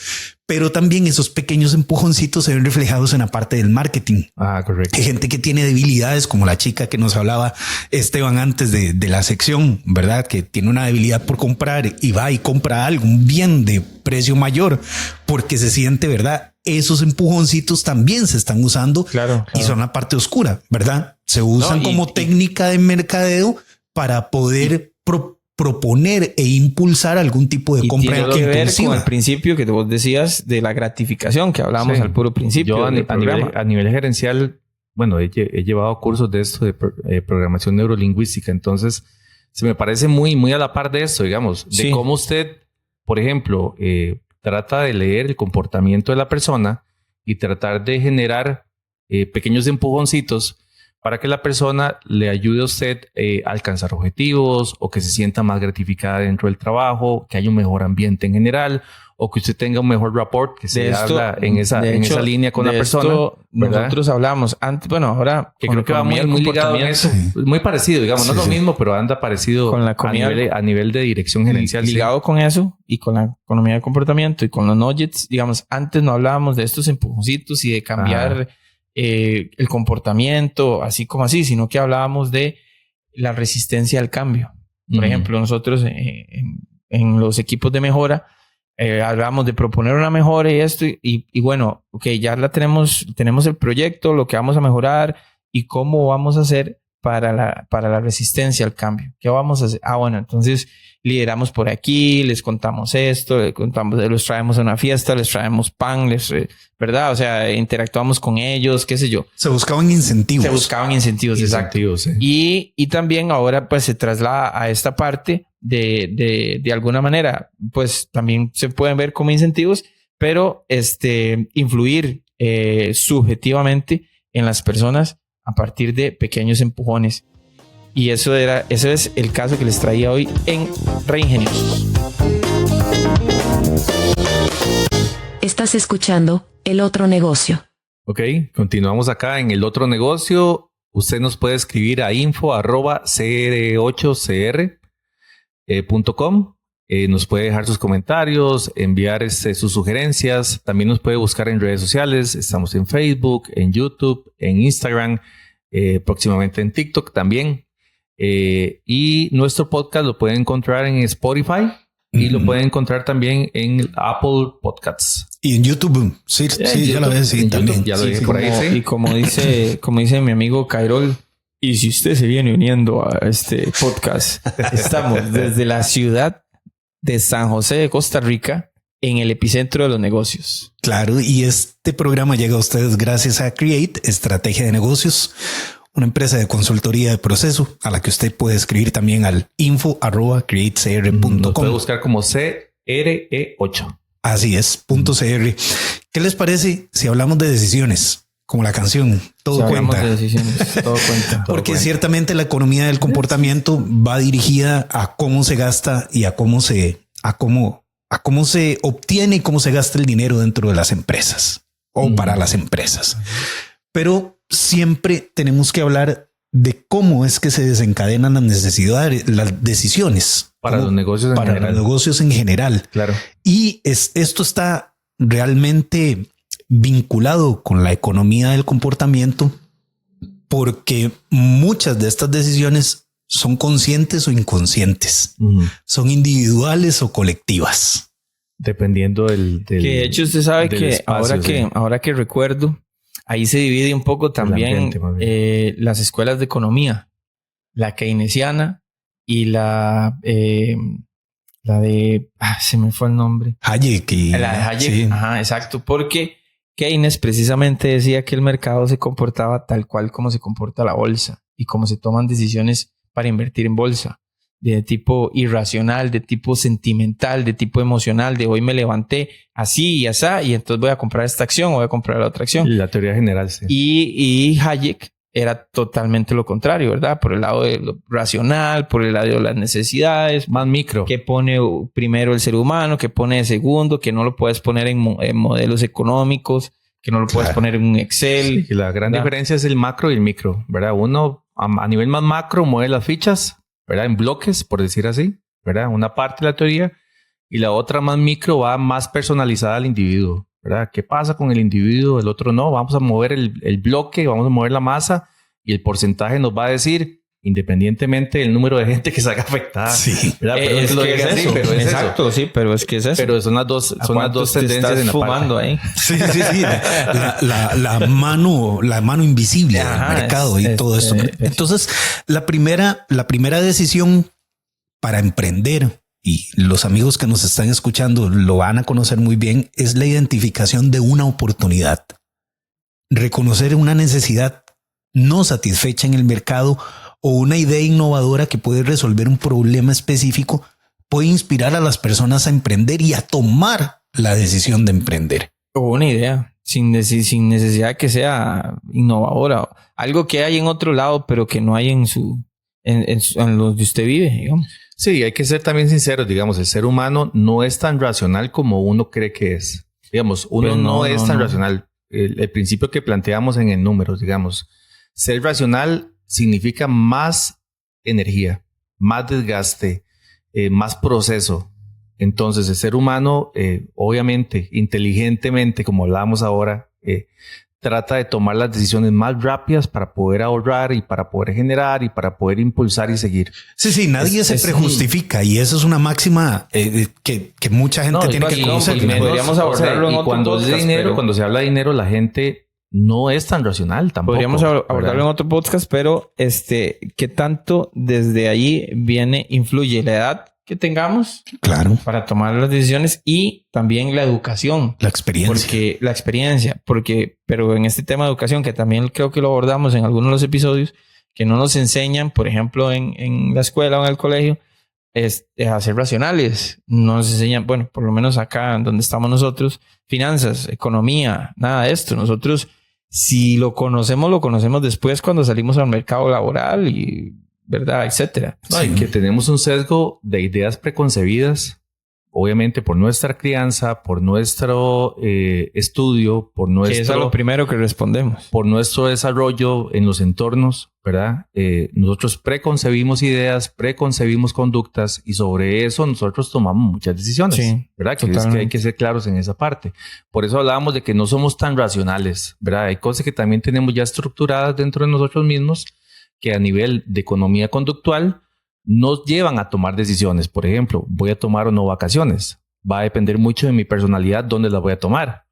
pero también esos pequeños empujoncitos se ven reflejados en la parte del marketing. Correcto. Hay gente que tiene debilidades, como la chica que nos hablaba Esteban antes de la sección, ¿verdad? Que tiene una debilidad por comprar y va y compra algo, un bien de precio mayor, porque se siente, ¿verdad? Esos empujoncitos también se están usando y son la parte oscura, ¿verdad? Se usan como técnica de mercadeo para poder proponer e impulsar algún tipo de compra impulsiva. Tiene que ver con el principio que vos decías de la gratificación que hablábamos al puro principio. Yo a nivel gerencial, bueno, he llevado cursos de esto de programación neurolingüística, entonces se me parece muy, muy a la par de esto, digamos, de cómo usted, por ejemplo, trata de leer el comportamiento de la persona y tratar de generar pequeños empujoncitos para que la persona le ayude a usted a alcanzar objetivos o que se sienta más gratificada dentro del trabajo, que haya un mejor ambiente en general o que usted tenga un mejor rapport, que se habla en esa línea con la persona. Nosotros hablamos antes, bueno, ahora que creo que va muy ligado a eso. Muy parecido, digamos, no es lo mismo, pero anda parecido con la a nivel de dirección gerencial. Ligado con eso y con la economía de comportamiento y con los nuggets, digamos, antes no hablábamos de estos empujoncitos y de cambiar el comportamiento, así como así, sino que hablábamos de la resistencia al cambio. Por ejemplo, nosotros en los equipos de mejora hablamos de proponer una mejora y esto, y bueno, ok, ya tenemos el proyecto, lo que vamos a mejorar y cómo vamos a hacer para la resistencia al cambio. ¿Qué vamos a hacer? Bueno, entonces lideramos por aquí, les contamos esto, los traemos a una fiesta, les traemos pan, ¿verdad? O sea, interactuamos con ellos, qué sé yo. Se buscaban incentivos. Exacto. Sí. Y también ahora pues se traslada a esta parte de alguna manera, pues también se pueden ver como incentivos, pero influir subjetivamente en las personas a partir de pequeños empujones. Y ese es el caso que les traía hoy en Reingeniosos. Estás escuchando El Otro Negocio. Ok, continuamos acá en El Otro Negocio. Usted nos puede escribir a info@cr8cr.com. Nos puede dejar sus comentarios, enviar sus sugerencias. También nos puede buscar en redes sociales. Estamos en Facebook, en YouTube, en Instagram, próximamente en TikTok también. Y nuestro podcast lo pueden encontrar en Spotify y lo pueden encontrar también en Apple Podcasts. Y en YouTube. Sí, ya lo ves, sí, también. Ya lo dije por ahí, sí. Y como dice mi amigo Cairol, y si usted se viene uniendo a este podcast, estamos desde la ciudad de San José de Costa Rica, en el epicentro de los negocios. Claro, y este programa llega a ustedes gracias a Create, Estrategia de Negocios, una empresa de consultoría de proceso a la que usted puede escribir también al info@createcr.com. Nos puede buscar como CRE8. Así es, .cr. ¿Qué les parece si hablamos de decisiones? Como la canción, todo cuenta. De decisiones, todo cuenta. Porque ciertamente la economía del comportamiento va dirigida a cómo se gasta y a cómo se obtiene y cómo se gasta el dinero dentro de las empresas o para las empresas. Pero siempre tenemos que hablar de cómo es que se desencadenan las necesidades, las decisiones para los negocios en general. Claro. Y esto está realmente vinculado con la economía del comportamiento, porque muchas de estas decisiones son conscientes o inconscientes, son individuales o colectivas. Dependiendo del que de hecho usted sabe que espacio, ahora que recuerdo, ahí se divide un poco también las escuelas de economía, la keynesiana y la de se me fue el nombre. Hayek. La de Hayek, sí. Ajá, exacto, porque Keynes precisamente decía que el mercado se comportaba tal cual como se comporta la bolsa y como se toman decisiones para invertir en bolsa, de tipo irracional, de tipo sentimental, de tipo emocional, de hoy me levanté así y así y entonces voy a comprar esta acción o voy a comprar la otra acción. La teoría general, sí. Y Hayek era totalmente lo contrario, ¿verdad? Por el lado de lo racional, por el lado de las necesidades. Más micro. Que pone primero el ser humano, que pone de segundo, que no lo puedes poner en modelos económicos, que no lo puedes poner en un Excel. Sí, la gran diferencia es el macro y el micro, ¿verdad? Uno a nivel más macro mueve las fichas, ¿verdad? En bloques, por decir así, ¿verdad? Una parte de la teoría y la otra más micro va más personalizada al individuo, ¿verdad? ¿Qué pasa con el individuo? El otro no. Vamos a mover el bloque, vamos a mover la masa y el porcentaje nos va a decir independientemente del número de gente que salga afectada. Sí. ¿Verdad? Pero es lo que es así, pero es exacto, eso. Sí, pero es que es eso. Pero son las dos tendencias en la fumando parte. Ahí. Sí. La mano invisible del mercado y todo eso. Entonces, la primera decisión para emprender, y los amigos que nos están escuchando lo van a conocer muy bien, es la identificación de una oportunidad. Reconocer una necesidad no satisfecha en el mercado o una idea innovadora que puede resolver un problema específico puede inspirar a las personas a emprender y a tomar la decisión de emprender. O una idea. sin necesidad de que sea innovadora. Algo que hay en otro lado, pero que no hay en los que usted vive, digamos. Sí, hay que ser también sinceros, digamos, el ser humano no es tan racional como uno cree que es. Digamos, uno Pues no es tan racional. El principio que planteamos en el número, digamos, ser racional significa más energía, más desgaste, más proceso. Entonces, el ser humano, obviamente, inteligentemente, como hablábamos ahora, trata de tomar las decisiones más rápidas para poder ahorrar y para poder generar y para poder impulsar y seguir. Sí, nadie se prejustifica y eso es una máxima que mucha gente tiene que conocer. Podríamos abordarlo en otro cuando podcast, es dinero, cuando se habla de dinero, la gente no es tan racional tampoco. Podríamos abordarlo en otro podcast, pero ¿qué tanto desde ahí influye la edad que tengamos? Claro. Para tomar las decisiones y también la educación. La experiencia. Pero en este tema de educación, que también creo que lo abordamos en algunos de los episodios, que no nos enseñan, por ejemplo, en la escuela o en el colegio, es a ser racionales. No nos enseñan, bueno, por lo menos acá donde estamos nosotros, finanzas, economía, nada de esto. Nosotros, si lo conocemos después cuando salimos al mercado laboral y, ¿verdad? Etcétera. No, y que tenemos un sesgo de ideas preconcebidas, obviamente por nuestra crianza, por nuestro estudio, por nuestro... Que es a lo primero que respondemos. Por nuestro desarrollo en los entornos, ¿verdad? Nosotros preconcebimos ideas, preconcebimos conductas y sobre eso nosotros tomamos muchas decisiones, sí, ¿verdad? Que es que hay que ser claros en esa parte. Por eso hablábamos de que no somos tan racionales, ¿verdad? Hay cosas que también tenemos ya estructuradas dentro de nosotros mismos que a nivel de economía conductual nos llevan a tomar decisiones. Por ejemplo, ¿voy a tomar o no vacaciones? Va a depender mucho de mi personalidad dónde las voy a tomar.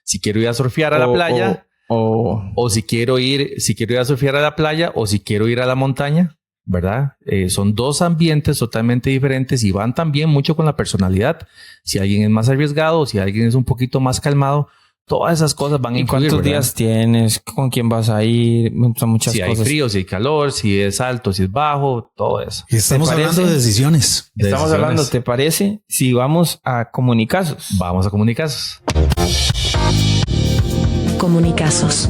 Si quiero ir a surfear a la playa o si quiero ir a surfear a la playa o si quiero ir a la montaña, ¿verdad? Son dos ambientes totalmente diferentes y van también mucho con la personalidad. Si alguien es más arriesgado, si alguien es un poquito más calmado, todas esas cosas van a influir. ¿Y cuántos días tienes? ¿Con quién vas a ir? Son muchas cosas. Si hay frío, si hay calor, si es alto, si es bajo, todo eso. Y estamos hablando de decisiones. Estamos hablando, ¿te parece? Si vamos a comunicazos. Vamos a comunicazos. Comunicazos.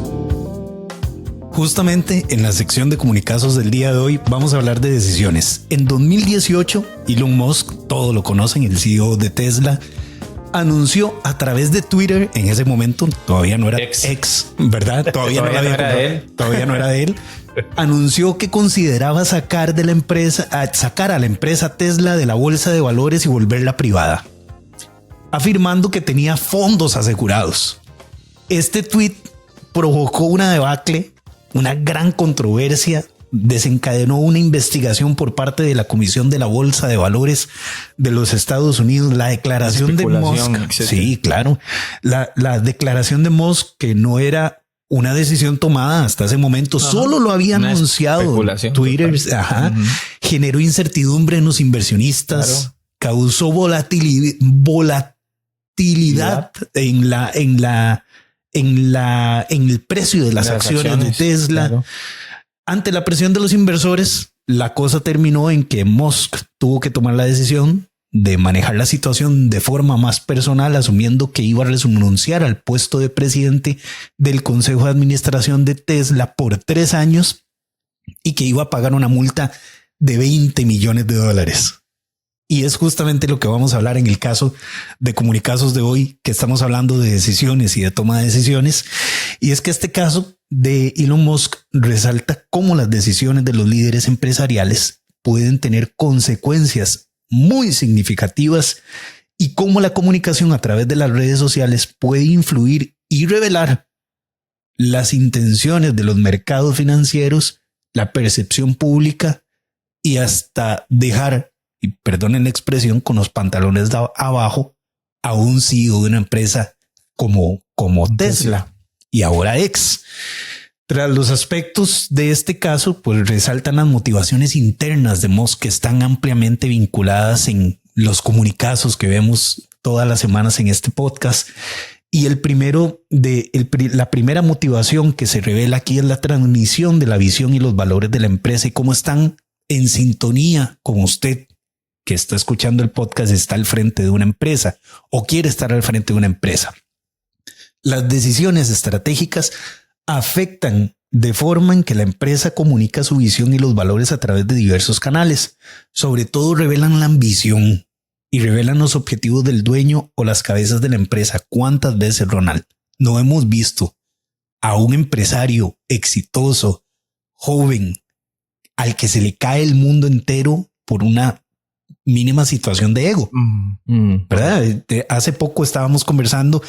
Justamente en la sección de comunicazos del día de hoy vamos a hablar de decisiones. En 2018, Elon Musk, todos lo conocen, el CEO de Tesla, anunció a través de Twitter, en ese momento todavía no era ex, ¿verdad? Todavía no era de él. Anunció que consideraba sacar a la empresa Tesla de la bolsa de valores y volverla privada, afirmando que tenía fondos asegurados. Este tweet provocó una debacle, una gran controversia, desencadenó una investigación por parte de la Comisión de la Bolsa de Valores de los Estados Unidos. La declaración de Musk, sí, claro, la declaración de Musk, que no era una decisión tomada hasta ese momento, solo lo había anunciado Twitter, generó incertidumbre en los inversionistas, causó volatilidad en el precio de las acciones de Tesla. Claro. Ante la presión de los inversores, la cosa terminó en que Musk tuvo que tomar la decisión de manejar la situación de forma más personal, asumiendo que iba a renunciar al puesto de presidente del Consejo de Administración de Tesla por 3 años y que iba a pagar una multa de $20 millones. Y es justamente lo que vamos a hablar en el caso de comunicazos de hoy, que estamos hablando de decisiones y de toma de decisiones. Y es que este caso de Elon Musk resalta cómo las decisiones de los líderes empresariales pueden tener consecuencias muy significativas y cómo la comunicación a través de las redes sociales puede influir y revelar las intenciones de los mercados financieros, la percepción pública y hasta dejar, y perdonen la expresión, con los pantalones abajo a un CEO de una empresa como Tesla y ahora ex. Tras los aspectos de este caso, pues resaltan las motivaciones internas de Musk, que están ampliamente vinculadas en los comunicazos que vemos todas las semanas en este podcast. Y la primera motivación que se revela aquí es la transmisión de la visión y los valores de la empresa y cómo están en sintonía con usted que está escuchando el podcast, está al frente de una empresa o quiere estar al frente de una empresa. Las decisiones estratégicas afectan de forma en que la empresa comunica su visión y los valores a través de diversos canales. Sobre todo revelan la ambición y revelan los objetivos del dueño o las cabezas de la empresa. ¿Cuántas veces, Ronald, no hemos visto a un empresario exitoso, joven, al que se le cae el mundo entero por una mínima situación de ego? ¿Verdad? Hace poco estábamos conversando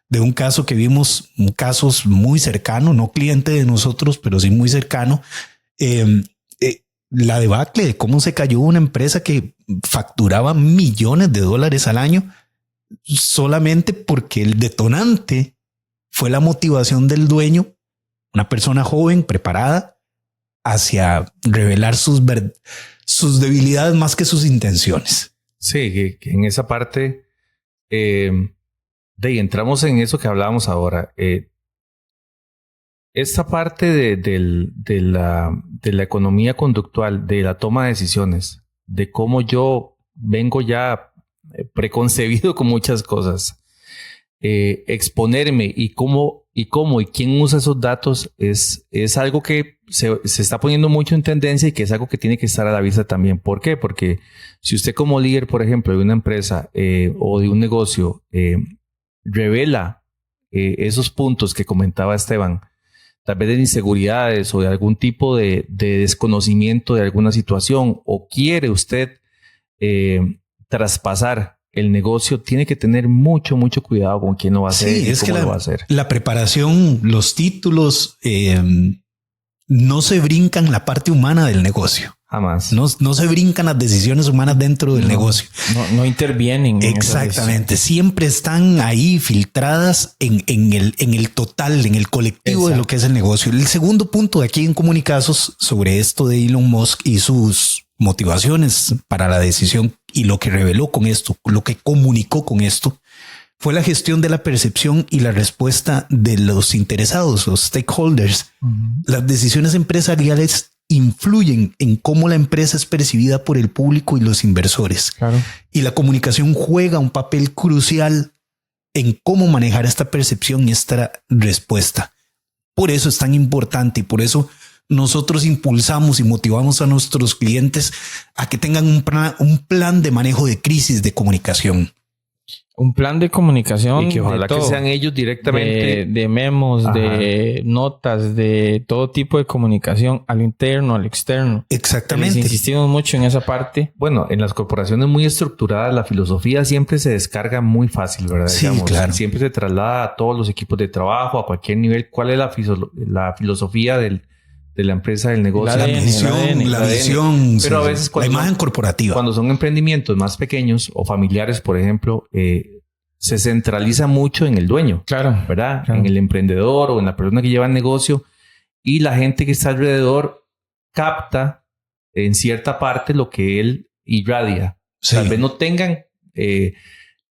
de un caso que vimos, un caso muy cercano, no cliente de nosotros, pero sí muy cercano. La debacle de cómo se cayó una empresa que facturaba millones de dólares al año solamente porque el detonante fue la motivación del dueño, una persona joven, preparada, hacia revelar sus debilidades más que sus intenciones. Sí, que en esa parte entramos en eso que hablábamos ahora. Esta parte de la economía conductual, de la toma de decisiones, de cómo yo vengo ya preconcebido con muchas cosas, exponerme y quién usa esos datos es algo que se está poniendo mucho en tendencia y que es algo que tiene que estar a la vista también. ¿Por qué? Porque si usted como líder, por ejemplo, de una empresa o de un negocio revela esos puntos que comentaba Esteban, tal vez de inseguridades o de algún tipo de desconocimiento de alguna situación, o quiere usted traspasar el negocio, tiene que tener mucho cuidado con quién lo va a hacer y cómo lo va a hacer. La preparación, los títulos, no se brincan la parte humana del negocio. Jamás. No se brincan las decisiones humanas dentro del negocio. No intervienen. Exactamente. Siempre están ahí filtradas en el total, en el colectivo. Exacto. De lo que es el negocio. El segundo punto de aquí en Comunicazos sobre esto de Elon Musk y sus motivaciones para la decisión y lo que reveló con esto, lo que comunicó con esto, fue la gestión de la percepción y la respuesta de los interesados, los stakeholders. Las decisiones empresariales influyen en cómo la empresa es percibida por el público y los inversores. Claro. Y la comunicación juega un papel crucial en cómo manejar esta percepción y esta respuesta. Por eso es tan importante y por eso nosotros impulsamos y motivamos a nuestros clientes a que tengan un plan de manejo de crisis de comunicación. Un plan de comunicación. Y que ojalá que sean ellos directamente. De memos, ajá, de notas, de todo tipo de comunicación, a lo interno, a lo externo. Exactamente. Insistimos mucho en esa parte. Bueno, en las corporaciones muy estructuradas, la filosofía siempre se descarga muy fácil, ¿verdad? Sí, digamos, claro. Siempre se traslada a todos los equipos de trabajo, a cualquier nivel. ¿Cuál es la filosofía de la empresa, del negocio? La visión, pero a veces la imagen corporativa. Cuando son emprendimientos más pequeños o familiares, por ejemplo, se centraliza mucho en el dueño, claro, ¿verdad? Claro. En el emprendedor o en la persona que lleva el negocio, y la gente que está alrededor capta en cierta parte lo que él irradia. Sí. Tal vez no tengan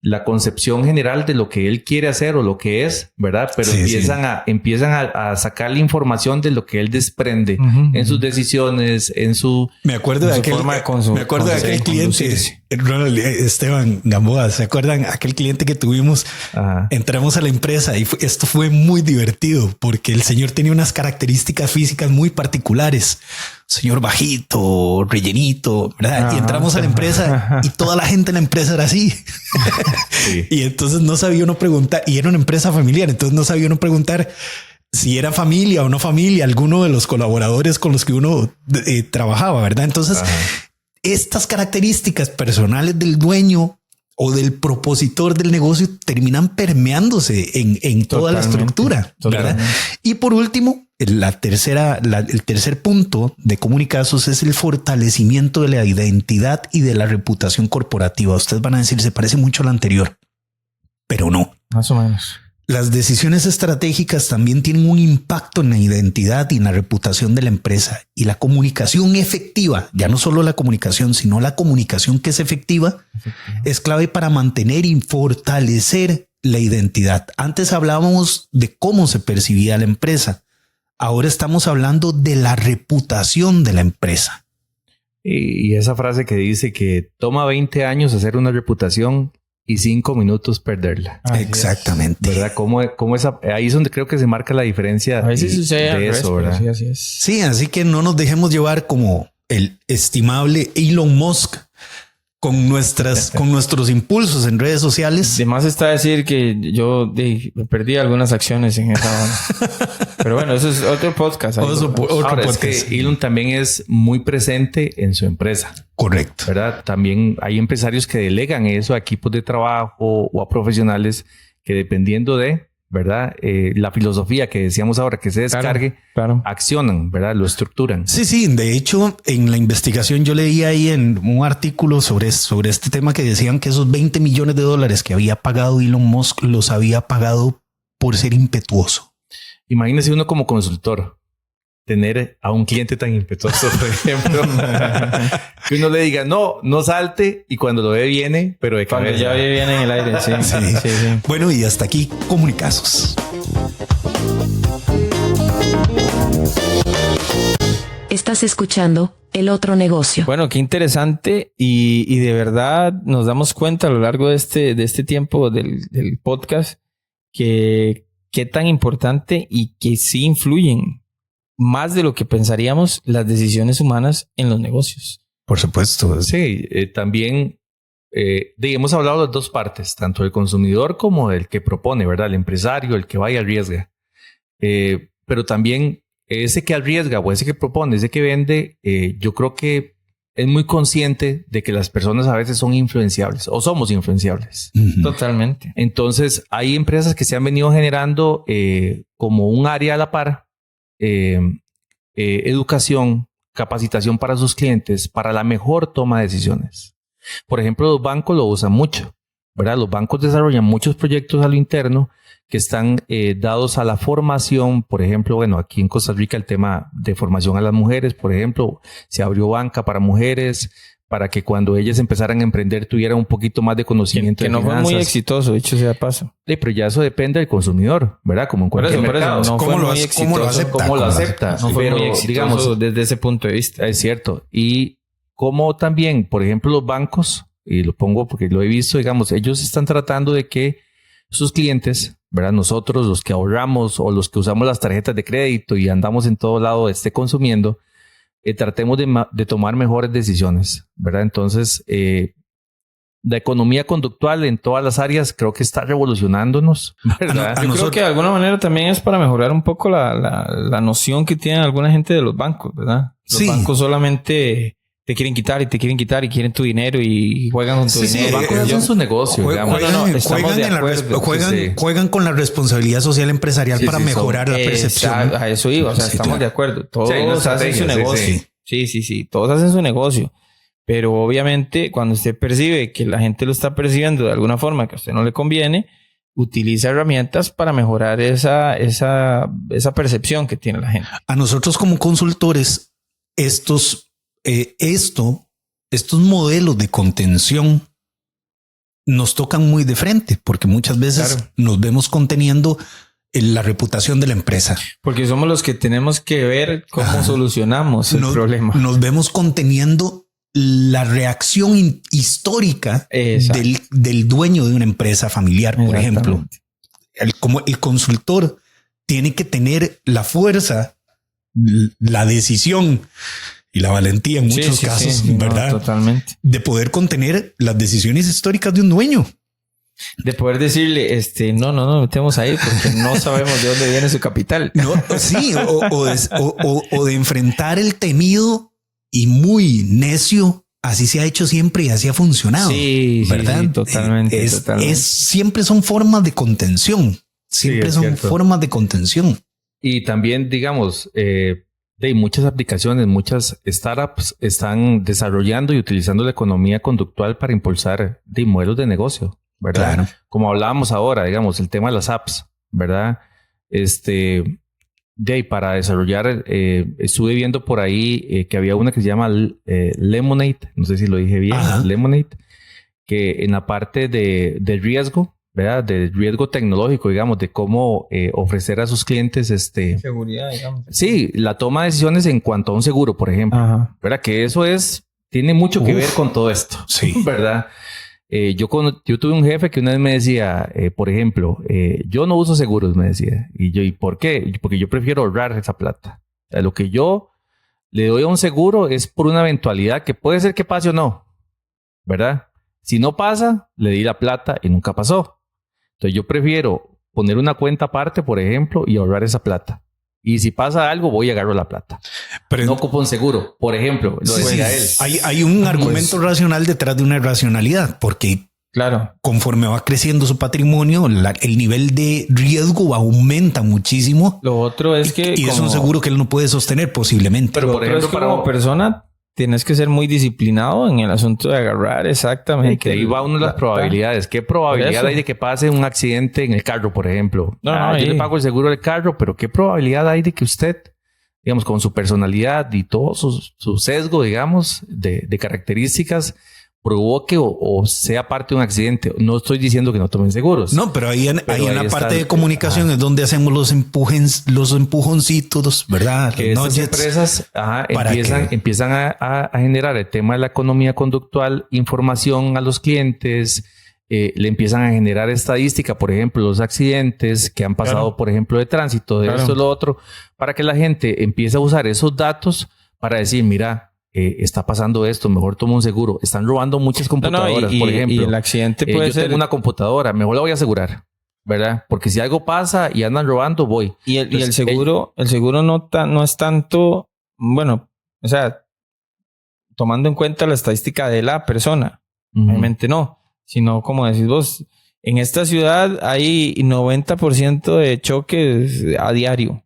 la concepción general de lo que él quiere hacer o lo que es, ¿verdad? Pero sí, empiezan a sacar la información de lo que él desprende en sus decisiones, en su forma de consumir. Me acuerdo de aquel cliente, Ronald, Esteban Gamboa, ¿se acuerdan? Aquel cliente que tuvimos, entramos a la empresa y esto fue muy divertido porque el señor tenía unas características físicas muy particulares. Señor bajito, rellenito, ¿verdad? Y entramos a la empresa y toda la gente en la empresa era así. Sí. Y entonces no sabía uno preguntar, y era una empresa familiar, entonces no sabía uno preguntar si era familia o no familia, alguno de los colaboradores con los que uno trabajaba, ¿verdad? Entonces, estas características personales del dueño o del propositor del negocio terminan permeándose en toda la estructura, ¿verdad? Y por último, el tercer punto de Comunicazos es el fortalecimiento de la identidad y de la reputación corporativa. Ustedes van a decir, se parece mucho a la anterior, pero no. Más o menos. Las decisiones estratégicas también tienen un impacto en la identidad y en la reputación de la empresa, y la comunicación efectiva, ya no solo la comunicación, sino la comunicación que es efectiva, es clave para mantener y fortalecer la identidad. Antes hablábamos de cómo se percibía la empresa. Ahora estamos hablando de la reputación de la empresa. Y esa frase que dice que toma 20 años hacer una reputación, y 5 minutos perderla. Exactamente. ¿Verdad? Ahí es donde creo que se marca la diferencia. A veces sucede de eso, ¿verdad? Sí, así es. Sí, así que no nos dejemos llevar como el estimable Elon Musk con nuestros impulsos en redes sociales. Además está decir que yo perdí algunas acciones en esa banda. Pero bueno, eso es otro podcast. Ahora, podcast. es que Elon también es muy presente en su empresa. Correcto. ¿Verdad? También hay empresarios que delegan eso a equipos de trabajo o a profesionales que dependiendo de, ¿verdad? La filosofía que decíamos ahora que se descargue, claro. Accionan, ¿verdad? Lo estructuran. Sí. De hecho, en la investigación yo leí ahí en un artículo sobre este tema que decían que esos $20 millones que había pagado Elon Musk los había pagado por ser impetuoso. Imagínese uno como consultor tener a un cliente tan impetuoso, por ejemplo, que uno le diga no salte y cuando lo ve viene, pero de cabeza. Cuando ya viene en el aire, sí. Bueno, y hasta aquí Comunicazos. Estás escuchando El Otro Negocio. Bueno, qué interesante y de verdad nos damos cuenta a lo largo de este tiempo del podcast que qué tan importante y que sí influyen más de lo que pensaríamos las decisiones humanas en los negocios. Por supuesto. Sí, también hemos hablado de las dos partes, tanto del consumidor como del que propone, ¿verdad? El empresario, el que va y arriesga. Pero también ese que arriesga o ese que propone, ese que vende, yo creo que es muy consciente de que las personas a veces son influenciables o somos influenciables. Uh-huh. Totalmente. Entonces, hay empresas que se han venido generando como un área a la par, educación, capacitación para sus clientes, para la mejor toma de decisiones. Por ejemplo, los bancos lo usan mucho, ¿verdad? Los bancos desarrollan muchos proyectos a lo interno que están dados a la formación. Por ejemplo, bueno, aquí en Costa Rica el tema de formación a las mujeres, por ejemplo, se abrió banca para mujeres para que cuando ellas empezaran a emprender tuvieran un poquito más de conocimiento que de no finanzas. Fue muy exitoso, dicho sea de paso. Sí, pero ya eso depende del consumidor, ¿verdad? Como en cualquier mercado. No ¿Cómo fue muy exitoso. ¿Cómo lo acepta? No fue pero, muy exitoso, digamos, desde ese punto de vista. Es cierto. Y como también, por ejemplo, los bancos, y lo pongo porque lo he visto, digamos, ellos están tratando de que sus clientes, ¿verdad? Nosotros, los que ahorramos o los que usamos las tarjetas de crédito y andamos en todo lado consumiendo, tratemos de tomar mejores decisiones, ¿verdad? Entonces, la economía conductual en todas las áreas creo que está revolucionándonos, ¿verdad? Yo creo que de alguna manera también es para mejorar un poco la noción que tiene alguna gente de los bancos, ¿verdad? Los bancos solamente te quieren quitar y quieren tu dinero y juegan con tu dinero. Los bancos hacen su negocio, digamos. Juegan con la responsabilidad social empresarial para mejorar la percepción. A eso iba, o sea, estamos de acuerdo. Todos hacen su negocio. Sí, todos hacen su negocio. Pero obviamente cuando usted percibe que la gente lo está percibiendo de alguna forma que a usted no le conviene, utiliza herramientas para mejorar esa percepción que tiene la gente. A nosotros como consultores, estos modelos de contención nos tocan muy de frente porque muchas veces nos vemos conteniendo la reputación de la empresa. Porque somos los que tenemos que ver cómo solucionamos el problema. Nos vemos conteniendo la reacción histórica del dueño de una empresa familiar, por ejemplo. Como el consultor tiene que tener la fuerza, la decisión y la valentía en muchos casos, ¿verdad? No, totalmente. De poder contener las decisiones históricas de un dueño. De poder decirle, no metemos ahí porque no sabemos de dónde viene su capital. O de enfrentar el temido y muy necio. Así se ha hecho siempre y así ha funcionado. ¿verdad? Sí, totalmente. Siempre son formas de contención. Formas de contención. Y también, digamos, muchas aplicaciones, muchas startups están desarrollando y utilizando la economía conductual para impulsar modelos de negocio, ¿verdad? Claro. Como hablábamos ahora, digamos, el tema de las apps, ¿verdad? Para desarrollar, estuve viendo por ahí que había una que se llama Lemonade, no sé si lo dije bien, Lemonade, que en la parte de riesgo, ¿verdad? De riesgo tecnológico, digamos, de cómo ofrecer a sus clientes seguridad, digamos. Sí, la toma de decisiones en cuanto a un seguro, por ejemplo. ¿Verdad? Que eso tiene mucho que ver con todo esto. Sí. ¿Verdad? yo tuve un jefe que una vez me decía, por ejemplo, yo no uso seguros, me decía. ¿Y por qué? Porque yo prefiero ahorrar esa plata. O sea, lo que yo le doy a un seguro es por una eventualidad que puede ser que pase o no, ¿verdad? Si no pasa, le di la plata y nunca pasó. Entonces yo prefiero poner una cuenta aparte, por ejemplo, y ahorrar esa plata. Y si pasa algo, voy y agarro la plata. Pero no ocupo un seguro, por ejemplo. Lo decía él. Hay un argumento racional detrás de una irracionalidad, porque claro, conforme va creciendo su patrimonio, el nivel de riesgo aumenta muchísimo. Lo otro es que... Y es un seguro que él no puede sostener posiblemente. Pero por ejemplo, como persona, tienes que ser muy disciplinado en el asunto de agarrar exactamente. Que ahí va una de las probabilidades. ¿Qué probabilidad hay de que pase un accidente en el carro, por ejemplo? Yo le pago el seguro del carro, pero ¿qué probabilidad hay de que usted, digamos, con su personalidad y todo su sesgo, digamos, de características, provoque o sea parte de un accidente? No estoy diciendo que no tomen seguros. No, pero ahí en la parte de comunicación es donde hacemos los empujoncitos, ¿verdad? Que estas empresas empiezan a generar el tema de la economía conductual, información a los clientes, le empiezan a generar estadística, por ejemplo, los accidentes que han pasado, por ejemplo, de tránsito, de esto y lo otro, para que la gente empiece a usar esos datos para decir, mira, está pasando esto, mejor tomo un seguro. Están robando muchas computadoras, por ejemplo. Y el accidente puede ser... Yo tengo una computadora, mejor la voy a asegurar, ¿verdad? Porque si algo pasa y andan robando, voy. El seguro no es tanto, bueno, o sea, tomando en cuenta la estadística de la persona, obviamente no, sino como decís vos, en esta ciudad hay 90% de choques a diario.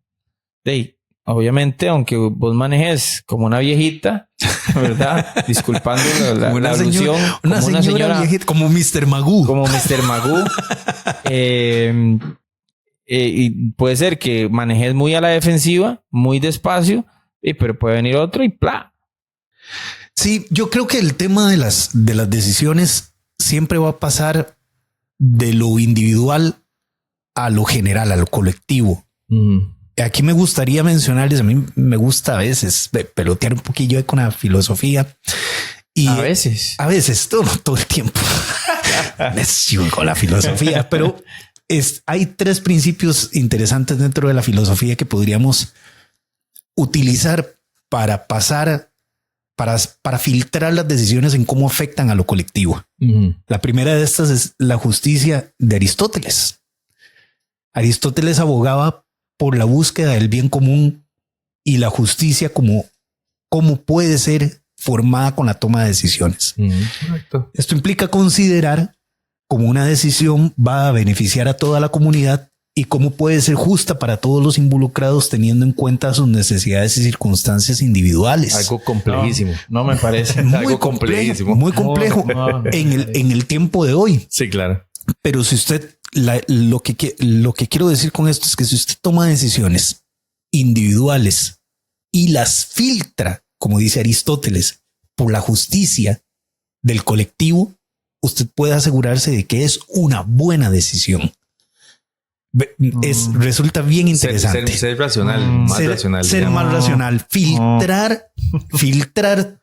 Obviamente, aunque vos manejes como una viejita, ¿verdad? Disculpando la alusión. Una señora viejita, como Mr. Magoo. Como Mr. Magoo. Y puede ser que manejes muy a la defensiva, muy despacio, pero puede venir otro y ¡plá! Sí, yo creo que el tema de las decisiones siempre va a pasar de lo individual a lo general, a lo colectivo. Aquí me gustaría mencionarles, a mí me gusta a veces pelotear un poquillo con la filosofía. Y a veces, todo el tiempo. Con la filosofía, pero hay 3 principios interesantes dentro de la filosofía que podríamos utilizar para filtrar las decisiones en cómo afectan a lo colectivo. La primera de estas es la justicia de Aristóteles. Aristóteles abogaba por la búsqueda del bien común y la justicia como cómo puede ser formada con la toma de decisiones. Correcto. Esto implica considerar cómo una decisión va a beneficiar a toda la comunidad y cómo puede ser justa para todos los involucrados teniendo en cuenta sus necesidades y circunstancias individuales. Algo complejísimo. No me parece. Algo complejísimo. Muy complejo en el tiempo de hoy. Sí, claro. Pero si usted... Lo que quiero decir con esto es que si usted toma decisiones individuales y las filtra, como dice Aristóteles, por la justicia del colectivo, usted puede asegurarse de que es una buena decisión. Resulta bien interesante. Ser racional, más racional. Ser más racional. Filtrar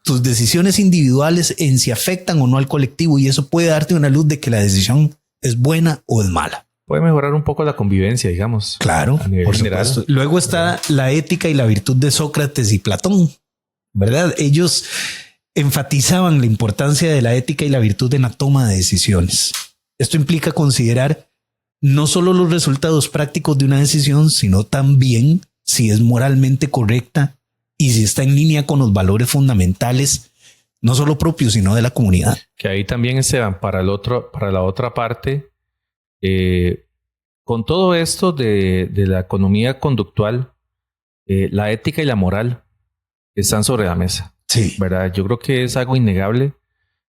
tus decisiones individuales en si afectan o no al colectivo, y eso puede darte una luz de que la decisión es buena o es mala. Puede mejorar un poco la convivencia, digamos. Claro, por supuesto. Luego está la ética y la virtud de Sócrates y Platón, ¿verdad? Ellos enfatizaban la importancia de la ética y la virtud en la toma de decisiones. Esto implica considerar no solo los resultados prácticos de una decisión, sino también si es moralmente correcta y si está en línea con los valores fundamentales, no solo propios, sino de la comunidad. Que ahí también, Esteban, para la otra parte, con todo esto de la economía conductual, la ética y la moral están sobre la mesa. Sí. ¿Verdad? Yo creo que es algo innegable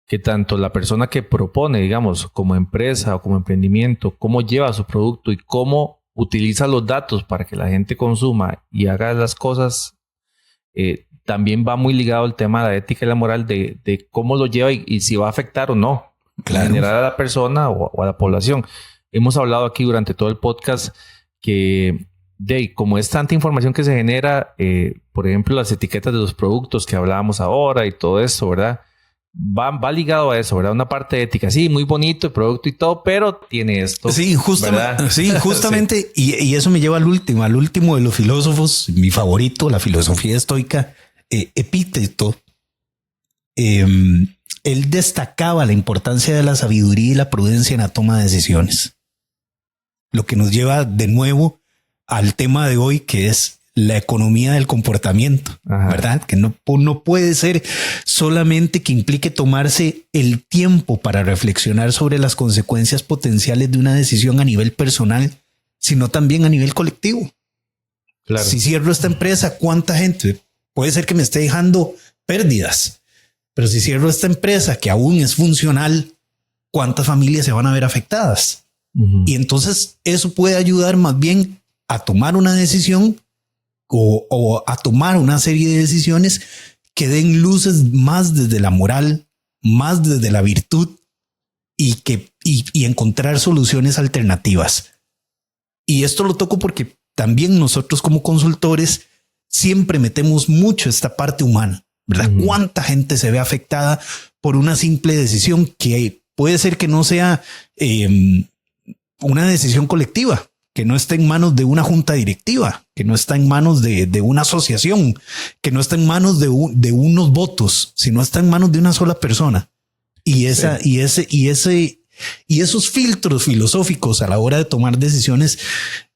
que tanto la persona que propone, digamos, como empresa o como emprendimiento, cómo lleva su producto y cómo utiliza los datos para que la gente consuma y haga las cosas, también va muy ligado al tema de la ética y la moral de cómo lo lleva y si va a afectar o no, claro, en general a la persona o a la población. Hemos hablado aquí durante todo el podcast que como es tanta información que se genera, por ejemplo, las etiquetas de los productos que hablábamos ahora y todo esto, ¿verdad? va ligado a eso, ¿verdad? Una parte ética, sí, muy bonito el producto y todo, pero tiene esto. Sí, justamente. Sí. Y eso me lleva al último de los filósofos, mi favorito, la filosofía estoica, Epicteto. Él destacaba la importancia de la sabiduría y la prudencia en la toma de decisiones. Lo que nos lleva de nuevo al tema de hoy, que es la economía del comportamiento, ¿verdad? Que no puede ser solamente que implique tomarse el tiempo para reflexionar sobre las consecuencias potenciales de una decisión a nivel personal, sino también a nivel colectivo. Claro. Si cierro esta empresa, ¿cuánta gente? Puede ser que me esté dejando pérdidas, pero si cierro esta empresa que aún es funcional, ¿cuántas familias se van a ver afectadas? Y entonces eso puede ayudar más bien a tomar una decisión o a tomar una serie de decisiones que den luces más desde la moral, más desde la virtud y encontrar soluciones alternativas. Y esto lo toco porque también nosotros como consultores siempre metemos mucho esta parte humana, ¿verdad? ¿Cuánta gente se ve afectada por una simple decisión que puede ser que no sea una decisión colectiva, que no está en manos de una junta directiva, que no está en manos de una asociación, que no está en manos de unos votos, sino está en manos de una sola persona? Y esos filtros filosóficos a la hora de tomar decisiones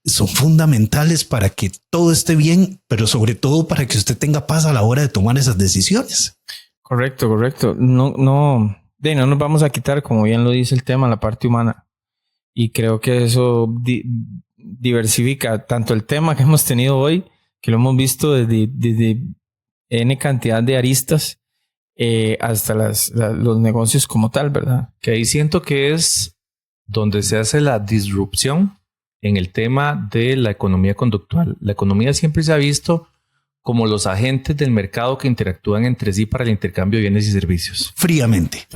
son fundamentales para que todo esté bien, pero sobre todo para que usted tenga paz a la hora de tomar esas decisiones. Correcto. No nos vamos a quitar, como bien lo dice el tema, la parte humana. Y creo que eso diversifica tanto el tema que hemos tenido hoy, que lo hemos visto desde N cantidad de aristas, hasta los negocios como tal, ¿verdad? Que ahí siento que es donde se hace la disrupción en el tema de la economía conductual. La economía siempre se ha visto como los agentes del mercado que interactúan entre sí para el intercambio de bienes y servicios. Fríamente.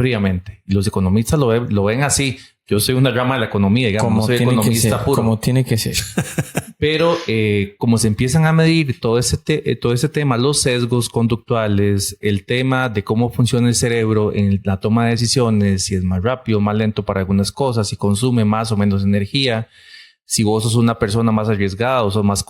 Y los economistas lo ven así. Yo soy una rama de la economía, digamos, no soy economista puro. Como tiene que ser. Pero como se empiezan a medir todo ese tema, los sesgos conductuales, el tema de cómo funciona el cerebro en la toma de decisiones, si es más rápido, más lento para algunas cosas, si consume más o menos energía, si vos sos una persona más arriesgada o sos más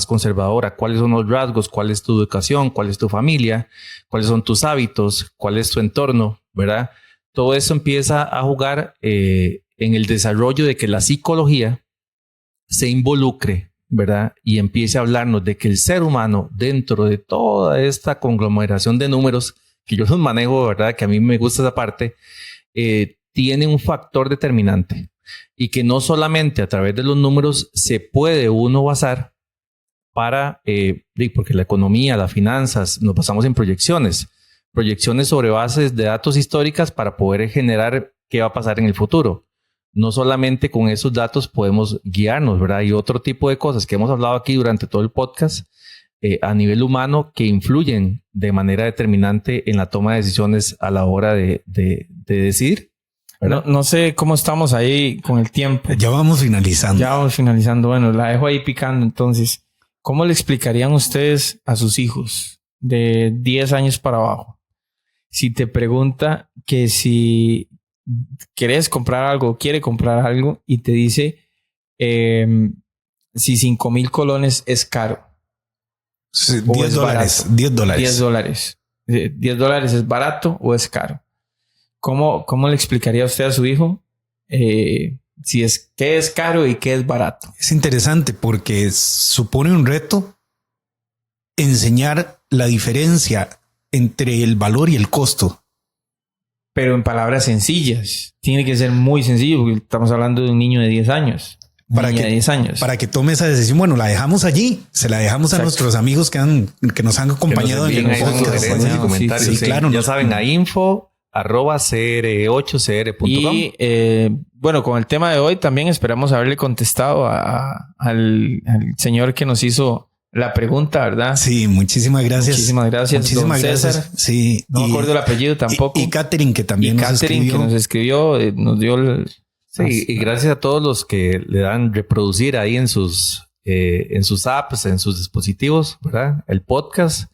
conservadora, cuáles son los rasgos, cuál es tu educación, cuál es tu familia, cuáles son tus hábitos, cuál es tu entorno, ¿verdad? Todo eso empieza a jugar en el desarrollo de que la psicología se involucre, ¿verdad? Y empiece a hablarnos de que el ser humano, dentro de toda esta conglomeración de números, que yo los manejo, ¿verdad? Que a mí me gusta esa parte, tiene un factor determinante. Y que no solamente a través de los números se puede uno basar para, porque la economía, las finanzas, nos basamos en proyecciones sobre bases de datos históricas para poder generar qué va a pasar en el futuro. No solamente con esos datos podemos guiarnos, ¿verdad? Hay otro tipo de cosas que hemos hablado aquí durante todo el podcast a nivel humano que influyen de manera determinante en la toma de decisiones a la hora de decidir. No sé cómo estamos ahí con el tiempo. Ya vamos finalizando. Bueno, la dejo ahí picando. Entonces, ¿cómo le explicarían ustedes a sus hijos de 10 años para abajo? Si te pregunta que si quieres comprar algo, quiere comprar algo y te dice si 5,000 colones es caro. Sí, $10. $10 es barato o es caro. ¿Cómo le explicaría usted a su hijo si es qué es caro y qué es barato? Es interesante porque supone un reto enseñar la diferencia entre el valor y el costo. Pero en palabras sencillas. Tiene que ser muy sencillo porque estamos hablando de un niño de 10 años. Para que tome esa decisión, bueno, la dejamos allí. Se la dejamos a nuestros amigos que nos han acompañado en el podcast. Sí, claro. Ya saben, a info@cr8cr.com. Y bueno, con el tema de hoy también esperamos haberle contestado al señor que nos hizo la pregunta, ¿verdad? Sí, muchísimas gracias. Muchísimas gracias, don César. Sí. No me acuerdo el apellido tampoco. Y Catherine, que también nos escribió, nos dio el... Sí, y gracias a todos los que le dan reproducir ahí en sus apps, en sus dispositivos, ¿verdad? El podcast.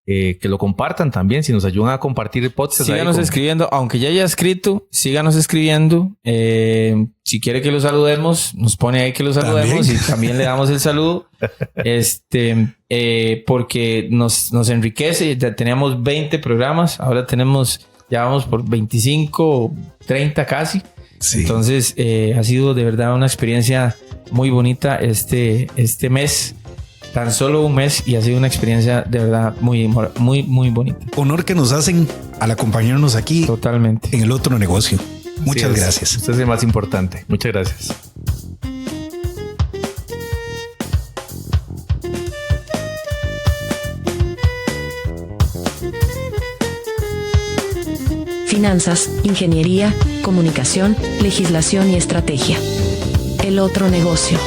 que lo compartan también, si nos ayudan a compartir el podcast. Síganos escribiendo, aunque ya haya escrito, síganos escribiendo. Si quiere que lo saludemos, nos pone ahí que lo saludemos y también le damos el saludo. Porque nos enriquece. Ya teníamos 20 programas, ahora ya vamos por 25, 30 casi. Sí. Entonces ha sido de verdad una experiencia muy bonita este mes. Tan solo un mes y ha sido una experiencia de verdad muy bonita. Honor que nos hacen al acompañarnos aquí. Totalmente. En el otro negocio. Muchas gracias. Usted es el más importante. Muchas gracias. Finanzas, ingeniería, comunicación, legislación y estrategia. El otro negocio.